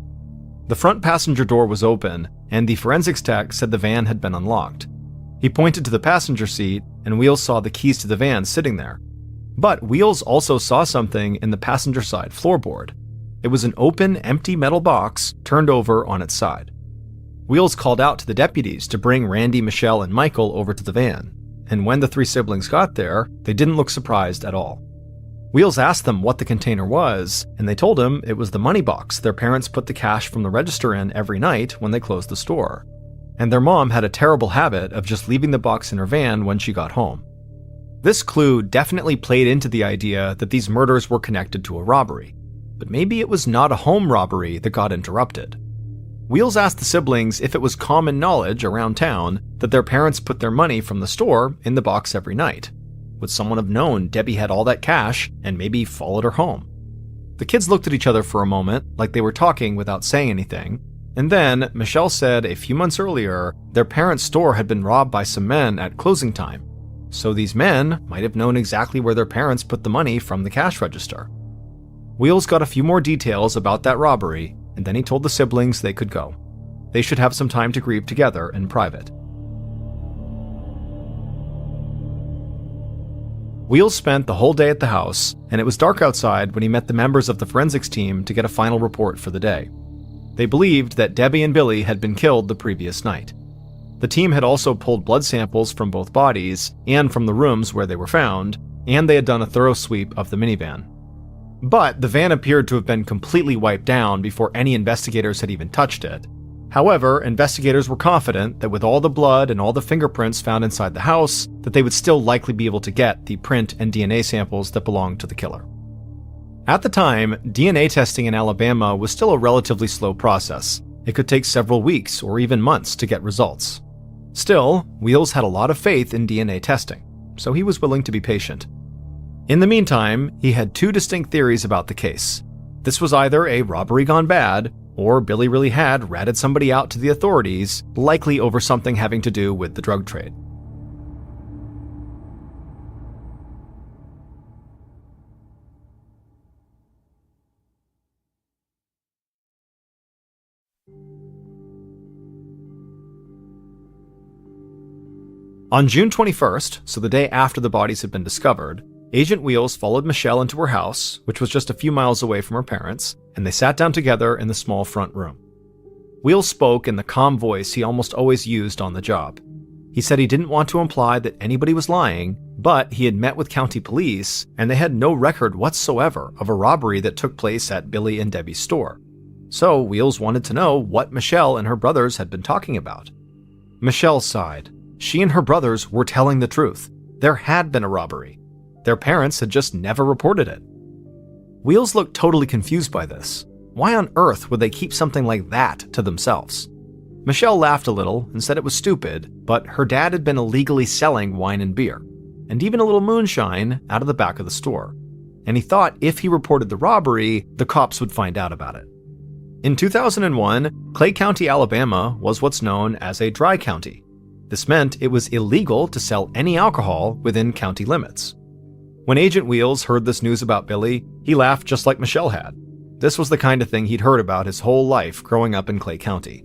The front passenger door was open, and the forensics tech said the van had been unlocked. He pointed to the passenger seat, and Wheels saw the keys to the van sitting there. But Wheels also saw something in the passenger side floorboard. It was an open, empty metal box turned over on its side. Wheels called out to the deputies to bring Randy, Michelle, and Michael over to the van, and when the three siblings got there, they didn't look surprised at all. Wheels asked them what the container was, and they told him it was the money box their parents put the cash from the register in every night when they closed the store. And their mom had a terrible habit of just leaving the box in her van when she got home. This clue definitely played into the idea that these murders were connected to a robbery, but maybe it was not a home robbery that got interrupted. Wheels asked the siblings if it was common knowledge around town that their parents put their money from the store in the box every night. Would someone have known Debbie had all that cash and maybe followed her home? The kids looked at each other for a moment, like they were talking without saying anything, and then Michelle said a few months earlier their parents' store had been robbed by some men at closing time, so these men might have known exactly where their parents put the money from the cash register. Wheels got a few more details about that robbery, and then he told the siblings they could go. They should have some time to grieve together in private. Wheels spent the whole day at the house, and it was dark outside when he met the members of the forensics team to get a final report for the day. They believed that Debbie and Billy had been killed the previous night. The team had also pulled blood samples from both bodies and from the rooms where they were found, and they had done a thorough sweep of the minivan. But the van appeared to have been completely wiped down before any investigators had even touched it. However, investigators were confident that with all the blood and all the fingerprints found inside the house, that they would still likely be able to get the print and DNA samples that belonged to the killer. At the time, DNA testing in Alabama was still a relatively slow process. It could take several weeks or even months to get results. Still, Wheels had a lot of faith in DNA testing, so he was willing to be patient. In the meantime, he had two distinct theories about the case. This was either a robbery gone bad, or Billy really had ratted somebody out to the authorities, likely over something having to do with the drug trade. On June 21st, so the day after the bodies had been discovered, Agent Wheels followed Michelle into her house, which was just a few miles away from her parents, and they sat down together in the small front room. Wheels spoke in the calm voice he almost always used on the job. He said he didn't want to imply that anybody was lying, but he had met with county police, and they had no record whatsoever of a robbery that took place at Billy and Debbie's store. So Wheels wanted to know what Michelle and her brothers had been talking about. Michelle sighed. She and her brothers were telling the truth. There had been a robbery. Their parents had just never reported it. Wheels looked totally confused by this. Why on earth would they keep something like that to themselves? Michelle laughed a little and said it was stupid, but her dad had been illegally selling wine and beer, and even a little moonshine out of the back of the store. And he thought if he reported the robbery, the cops would find out about it. In 2001, Clay County, Alabama was what's known as a dry county. This meant it was illegal to sell any alcohol within county limits. When Agent Wheels heard this news about Billy, he laughed just like Michelle had. This was the kind of thing he'd heard about his whole life growing up in Clay County.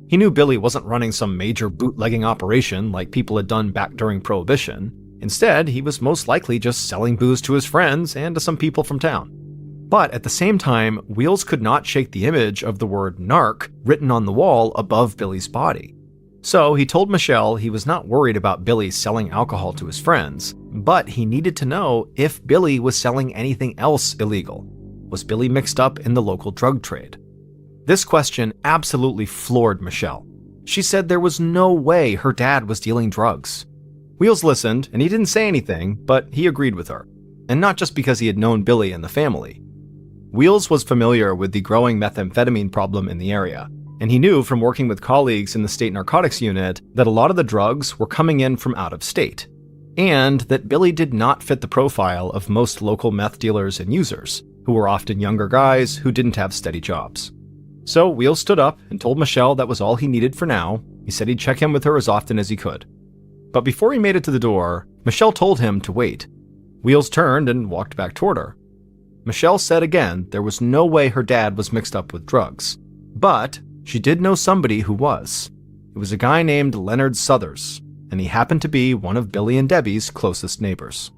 He knew Billy wasn't running some major bootlegging operation like people had done back during Prohibition. Instead, he was most likely just selling booze to his friends and to some people from town. But at the same time, Wheels could not shake the image of the word narc written on the wall above Billy's body. So he told Michelle he was not worried about Billy selling alcohol to his friends, but he needed to know if Billy was selling anything else illegal. Was Billy mixed up in the local drug trade? This question absolutely floored Michelle. She said there was no way her dad was dealing drugs. Wheels listened, and he didn't say anything, but he agreed with her. And not just because he had known Billy and the family. Wheels was familiar with the growing methamphetamine problem in the area, and he knew from working with colleagues in the state narcotics unit that a lot of the drugs were coming in from out of state, and that Billy did not fit the profile of most local meth dealers and users, who were often younger guys who didn't have steady jobs. So Wheels stood up and told Michelle that was all he needed for now. He said he'd check in with her as often as he could. But before he made it to the door, Michelle told him to wait. Wheels turned and walked back toward her. Michelle said again there was no way her dad was mixed up with drugs, but she did know somebody who was. It was a guy named Leonard Suthers, and he happened to be one of Billy and Debbie's closest neighbors.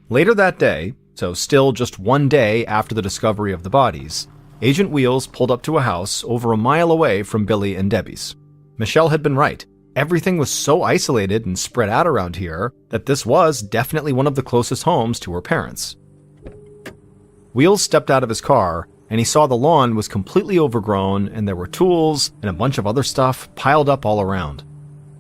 Later that day, so still just one day after the discovery of the bodies, Agent Wheels pulled up to a house over a mile away from Billy and Debbie's. Michelle had been right. Everything was so isolated and spread out around here that this was definitely one of the closest homes to her parents. Wheels stepped out of his car, and he saw the lawn was completely overgrown and there were tools and a bunch of other stuff piled up all around.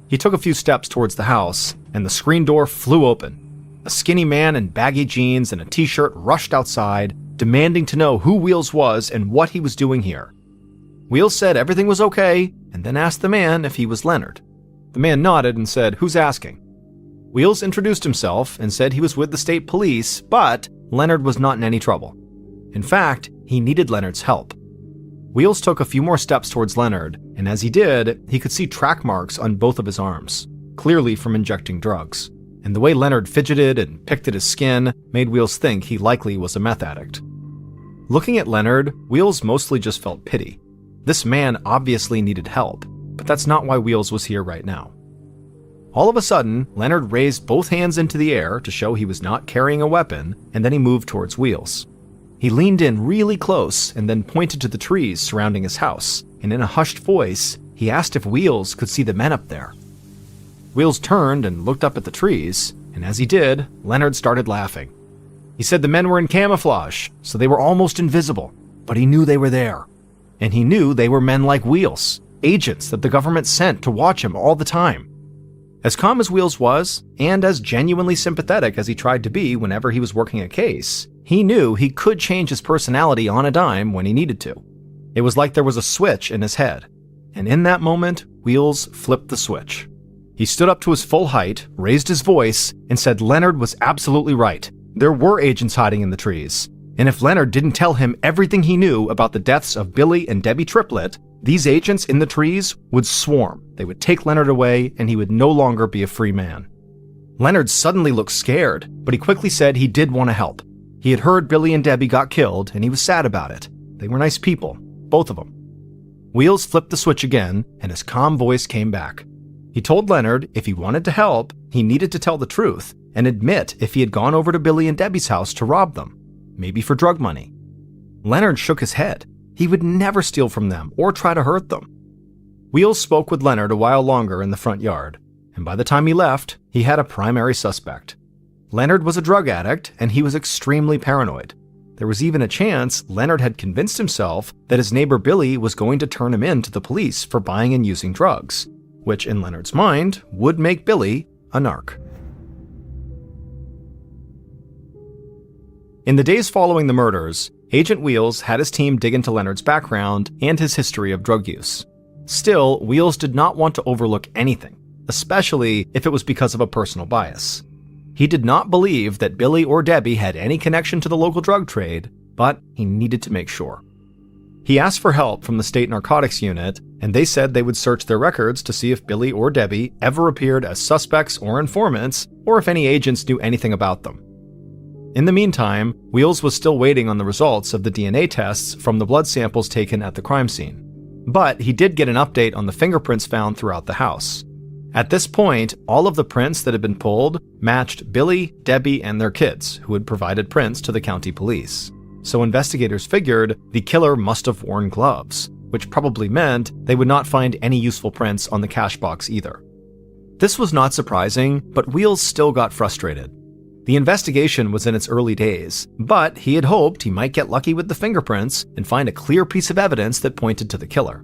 He took a few steps towards the house, and the screen door flew open. A skinny man in baggy jeans and a t-shirt rushed outside, demanding to know who Wheels was and what he was doing here. Wheels said everything was okay, and then asked the man if he was Leonard. The man nodded and said, "Who's asking?" Wheels introduced himself and said he was with the state police, but Leonard was not in any trouble. In fact, he needed Leonard's help. Wheels took a few more steps towards Leonard, and as he did, he could see track marks on both of his arms, clearly from injecting drugs. And the way Leonard fidgeted and picked at his skin made Wheels think he likely was a meth addict. Looking at Leonard, Wheels mostly just felt pity. This man obviously needed help, but that's not why Wheels was here right now. All of a sudden, Leonard raised both hands into the air to show he was not carrying a weapon, and then he moved towards Wheels. He leaned in really close and then pointed to the trees surrounding his house, and in a hushed voice, he asked if Wheels could see the men up there. Wheels turned and looked up at the trees, and as he did, Leonard started laughing. He said the men were in camouflage, so they were almost invisible, but he knew they were there. And he knew they were men like Wheels, agents that the government sent to watch him all the time. As calm as Wheels was, and as genuinely sympathetic as he tried to be whenever he was working a case, he knew he could change his personality on a dime when he needed to. It was like there was a switch in his head, and in that moment, Wheels flipped the switch. He stood up to his full height, raised his voice, and said Leonard was absolutely right. There were agents hiding in the trees, and if Leonard didn't tell him everything he knew about the deaths of Billy and Debbie Triplett, these agents in the trees would swarm. They would take Leonard away, and he would no longer be a free man. Leonard suddenly looked scared, but he quickly said he did want to help. He had heard Billy and Debbie got killed, and he was sad about it. They were nice people, both of them. Wheels flipped the switch again, and his calm voice came back. He told Leonard if he wanted to help, he needed to tell the truth and admit if he had gone over to Billy and Debbie's house to rob them, maybe for drug money. Leonard shook his head. He would never steal from them or try to hurt them. Wheels spoke with Leonard a while longer in the front yard, and by the time he left, he had a primary suspect. Leonard was a drug addict, and he was extremely paranoid. There was even a chance Leonard had convinced himself that his neighbor Billy was going to turn him in to the police for buying and using drugs, which in Leonard's mind would make Billy a narc. In the days following the murders, Agent Wheels had his team dig into Leonard's background and his history of drug use. Still, Wheels did not want to overlook anything, especially if it was because of a personal bias. He did not believe that Billy or Debbie had any connection to the local drug trade, but he needed to make sure. He asked for help from the state narcotics unit, and they said they would search their records to see if Billy or Debbie ever appeared as suspects or informants, or if any agents knew anything about them. In the meantime, Wheels was still waiting on the results of the DNA tests from the blood samples taken at the crime scene. But he did get an update on the fingerprints found throughout the house. At this point, all of the prints that had been pulled matched Billy, Debbie, and their kids, who had provided prints to the county police. So investigators figured the killer must have worn gloves, which probably meant they would not find any useful prints on the cash box either. This was not surprising, but Wheels still got frustrated. The investigation was in its early days, but he had hoped he might get lucky with the fingerprints and find a clear piece of evidence that pointed to the killer.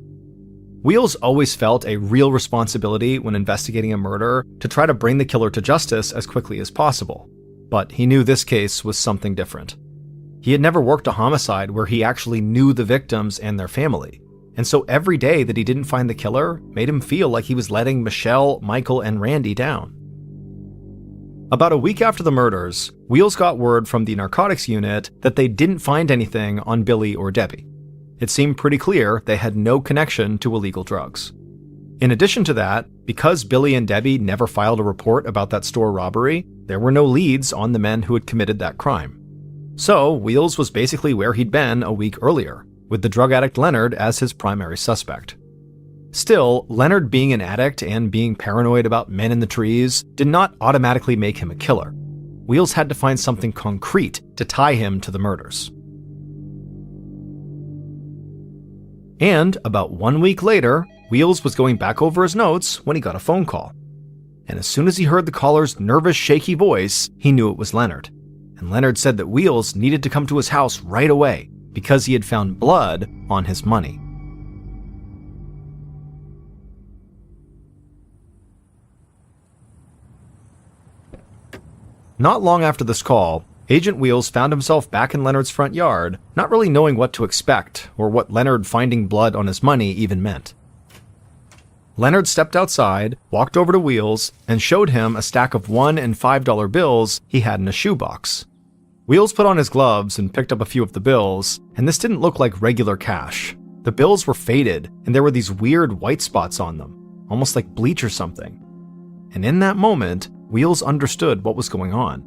Wheels always felt a real responsibility when investigating a murder to try to bring the killer to justice as quickly as possible, but he knew this case was something different. He had never worked a homicide where he actually knew the victims and their family, and so every day that he didn't find the killer made him feel like he was letting Michelle, Michael, and Randy down. About a week after the murders, Wheels got word from the narcotics unit that they didn't find anything on Billy or Debbie. It seemed pretty clear they had no connection to illegal drugs. In addition to that, because Billy and Debbie never filed a report about that store robbery, there were no leads on the men who had committed that crime. So, Wheels was basically where he'd been a week earlier, with the drug addict Leonard as his primary suspect. Still, Leonard being an addict and being paranoid about men in the trees did not automatically make him a killer. Wheels had to find something concrete to tie him to the murders. And about 1 week later, Wheels was going back over his notes when he got a phone call. And as soon as he heard the caller's nervous, shaky voice, he knew it was Leonard. And Leonard said that Wheels needed to come to his house right away because he had found blood on his money. Not long after this call, Agent Wheels found himself back in Leonard's front yard, not really knowing what to expect or what Leonard finding blood on his money even meant. Leonard stepped outside, walked over to Wheels, and showed him a stack of $1 and $5 bills he had in a shoebox. Wheels put on his gloves and picked up a few of the bills, and this didn't look like regular cash. The bills were faded, and there were these weird white spots on them, almost like bleach or something. And in that moment, Wheels understood what was going on,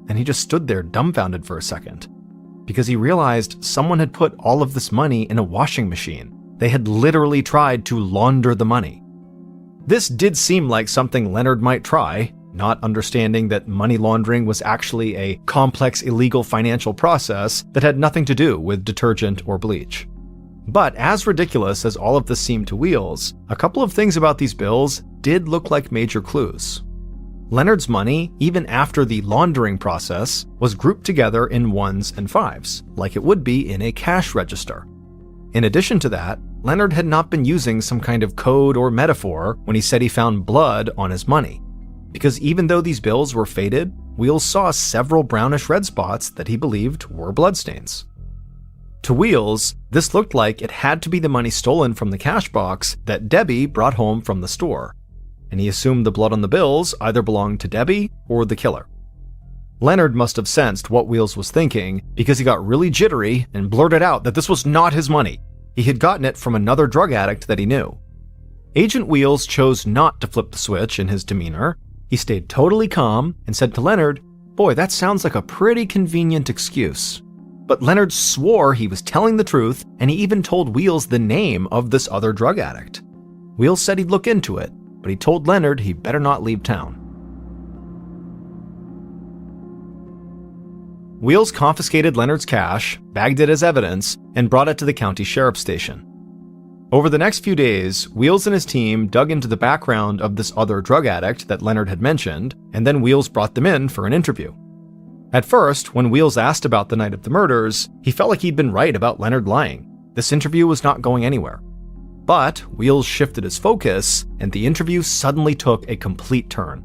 and he just stood there dumbfounded for a second, because he realized someone had put all of this money in a washing machine. They had literally tried to launder the money. This did seem like something Leonard might try, not understanding that money laundering was actually a complex illegal financial process that had nothing to do with detergent or bleach. But as ridiculous as all of this seemed to Wheels, a couple of things about these bills did look like major clues. Leonard's money, even after the laundering process, was grouped together in 1s and 5s, like it would be in a cash register. In addition to that, Leonard had not been using some kind of code or metaphor when he said he found blood on his money, because even though these bills were faded, Wheels saw several brownish red spots that he believed were bloodstains. To Wheels, this looked like it had to be the money stolen from the cash box that Debbie brought home from the store, and he assumed the blood on the bills either belonged to Debbie or the killer. Leonard must have sensed what Wheels was thinking because he got really jittery and blurted out that this was not his money. He had gotten it from another drug addict that he knew. Agent Wheels chose not to flip the switch in his demeanor. He stayed totally calm and said to Leonard, "Boy, that sounds like a pretty convenient excuse." But Leonard swore he was telling the truth, and he even told Wheels the name of this other drug addict. Wheels said he'd look into it, but he told Leonard he better not leave town. Wheels confiscated Leonard's cash, bagged it as evidence, and brought it to the county sheriff's station. Over the next few days, Wheels and his team dug into the background of this other drug addict that Leonard had mentioned, and then Wheels brought them in for an interview. At first, when Wheels asked about the night of the murders, he felt like he'd been right about Leonard lying. This interview was not going anywhere. But Wheels shifted his focus, and the interview suddenly took a complete turn.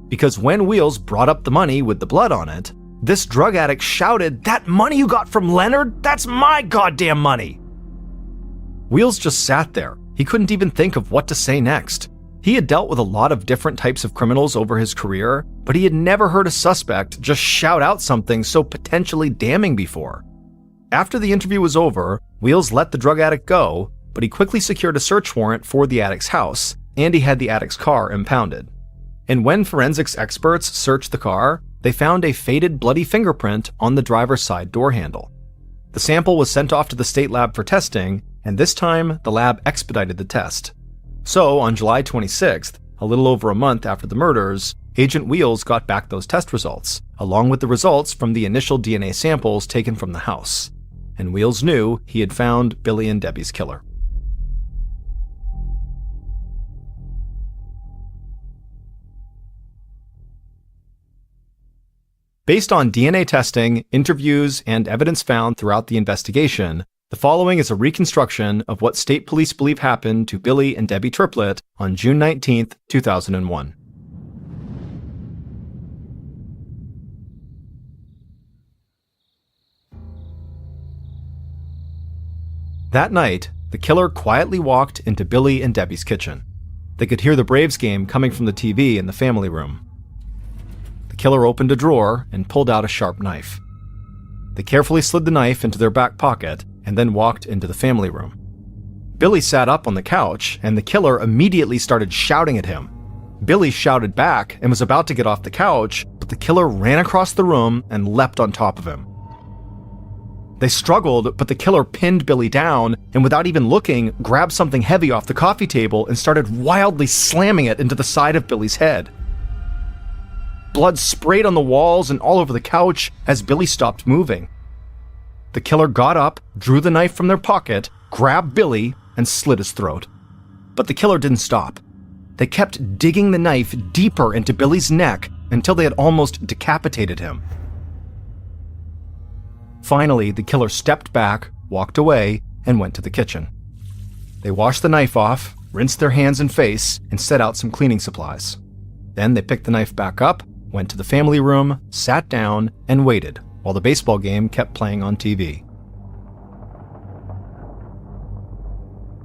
Because when Wheels brought up the money with the blood on it, this drug addict shouted, "That money you got from Leonard? That's my goddamn money!" Wheels just sat there. He couldn't even think of what to say next. He had dealt with a lot of different types of criminals over his career, but he had never heard a suspect just shout out something so potentially damning before. After the interview was over, Wheels let the drug addict go, but he quickly secured a search warrant for the addict's house, and he had the addict's car impounded. And when forensics experts searched the car, they found a faded bloody fingerprint on the driver's side door handle. The sample was sent off to the state lab for testing, and this time the lab expedited the test. So on July 26th, a little over a month after the murders, Agent Wheels got back those test results, along with the results from the initial DNA samples taken from the house. And Wheels knew he had found Billy and Debbie's killer. Based on DNA testing, interviews, and evidence found throughout the investigation, the following is a reconstruction of what state police believe happened to Billy and Debbie Triplett on June 19, 2001. That night, the killer quietly walked into Billy and Debbie's kitchen. They could hear the Braves game coming from the TV in the family room. The killer opened a drawer and pulled out a sharp knife. They carefully slid the knife into their back pocket and then walked into the family room. Billy sat up on the couch, and the killer immediately started shouting at him. Billy shouted back and was about to get off the couch, but the killer ran across the room and leapt on top of him. They struggled, but the killer pinned Billy down and, without even looking, grabbed something heavy off the coffee table and started wildly slamming it into the side of Billy's head. Blood sprayed on the walls and all over the couch as Billy stopped moving. The killer got up, drew the knife from their pocket, grabbed Billy, and slit his throat. But the killer didn't stop. They kept digging the knife deeper into Billy's neck until they had almost decapitated him. Finally, the killer stepped back, walked away, and went to the kitchen. They washed the knife off, rinsed their hands and face, and set out some cleaning supplies. Then they picked the knife back up, went to the family room, sat down, and waited while the baseball game kept playing on TV.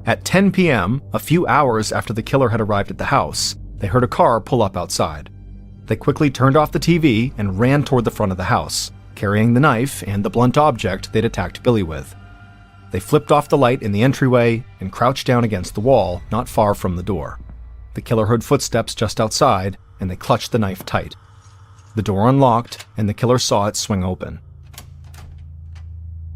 At 10 p.m., a few hours after the killer had arrived at the house, they heard a car pull up outside. They quickly turned off the TV and ran toward the front of the house, carrying the knife and the blunt object they'd attacked Billy with. They flipped off the light in the entryway and crouched down against the wall not far from the door. The killer heard footsteps just outside, and they clutched the knife tight. The door unlocked, and the killer saw it swing open.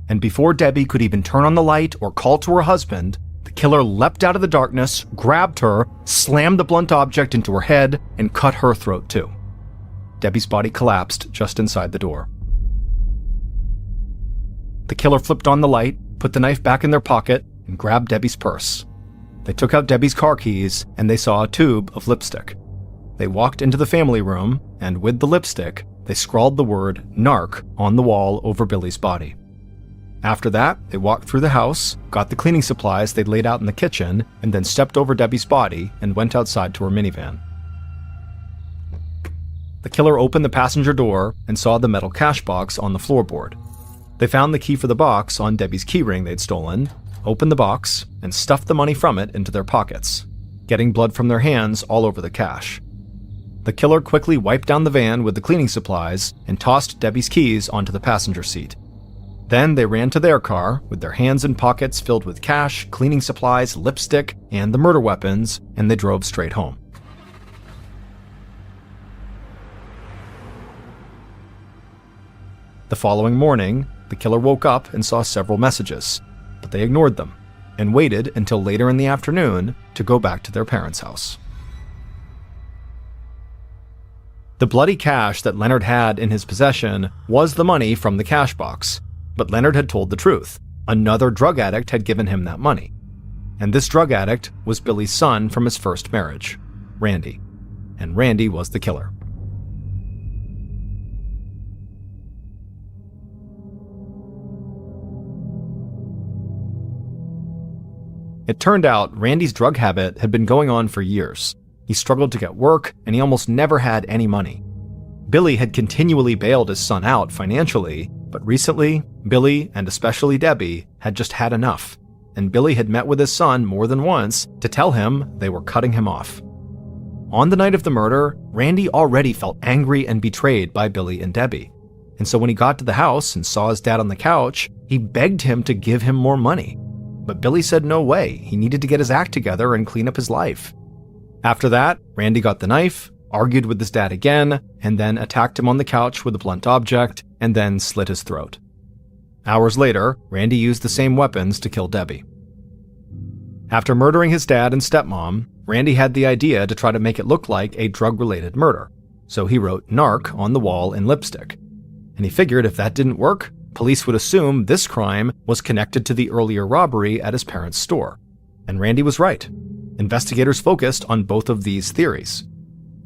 And before Debbie could even turn on the light or call to her husband, the killer leapt out of the darkness, grabbed her, slammed the blunt object into her head, and cut her throat too. Debbie's body collapsed just inside the door. The killer flipped on the light, put the knife back in their pocket, and grabbed Debbie's purse. They took out Debbie's car keys, and they saw a tube of lipstick. They walked into the family room, and with the lipstick, they scrawled the word "narc" on the wall over Billy's body. After that, they walked through the house, got the cleaning supplies they'd laid out in the kitchen, and then stepped over Debbie's body and went outside to her minivan. The killer opened the passenger door and saw the metal cash box on the floorboard. They found the key for the box on Debbie's keyring they'd stolen, opened the box, and stuffed the money from it into their pockets, getting blood from their hands all over the cash. The killer quickly wiped down the van with the cleaning supplies and tossed Debbie's keys onto the passenger seat. Then they ran to their car with their hands and pockets filled with cash, cleaning supplies, lipstick, and the murder weapons, and they drove straight home. The following morning, the killer woke up and saw several messages, but they ignored them and waited until later in the afternoon to go back to their parents' house. The bloody cash that Leonard had in his possession was the money from the cash box, but Leonard had told the truth. Another drug addict had given him that money. And this drug addict was Billy's son from his first marriage, Randy. And Randy was the killer. It turned out Randy's drug habit had been going on for years. He struggled to get work, and he almost never had any money. Billy had continually bailed his son out financially, but recently, Billy, and especially Debbie, had just had enough, and Billy had met with his son more than once to tell him they were cutting him off. On the night of the murder, Randy already felt angry and betrayed by Billy and Debbie, and so when he got to the house and saw his dad on the couch, he begged him to give him more money. But Billy said no way, he needed to get his act together and clean up his life. After that, Randy got the knife, argued with his dad again, and then attacked him on the couch with a blunt object, and then slit his throat. Hours later, Randy used the same weapons to kill Debbie. After murdering his dad and stepmom, Randy had the idea to try to make it look like a drug-related murder, so he wrote "narc" on the wall in lipstick. And he figured if that didn't work, police would assume this crime was connected to the earlier robbery at his parents' store. And Randy was right. Investigators focused on both of these theories.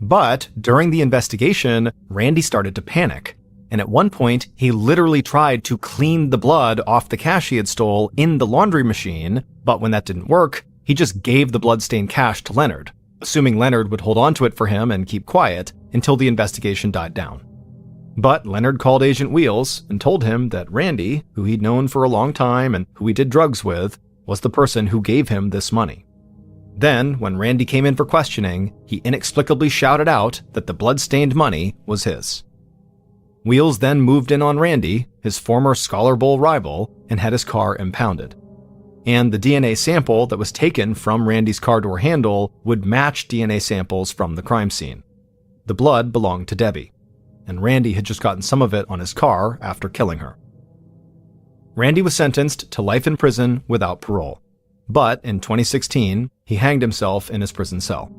But during the investigation, Randy started to panic. And at one point, he literally tried to clean the blood off the cash he had stole in the laundry machine, but when that didn't work, he just gave the bloodstained cash to Leonard, assuming Leonard would hold on to it for him and keep quiet until the investigation died down. But Leonard called Agent Wheels and told him that Randy, who he'd known for a long time and who he did drugs with, was the person who gave him this money. Then, when Randy came in for questioning, he inexplicably shouted out that the blood-stained money was his. Wheels then moved in on Randy, his former Scholar Bowl rival, and had his car impounded. And the DNA sample that was taken from Randy's car door handle would match DNA samples from the crime scene. The blood belonged to Debbie, and Randy had just gotten some of it on his car after killing her. Randy was sentenced to life in prison without parole, but in 2016, he hanged himself in his prison cell.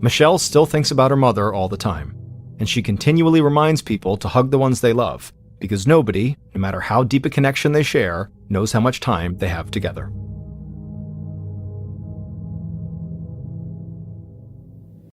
Michelle still thinks about her mother all the time, and she continually reminds people to hug the ones they love, because nobody, no matter how deep a connection they share, knows how much time they have together.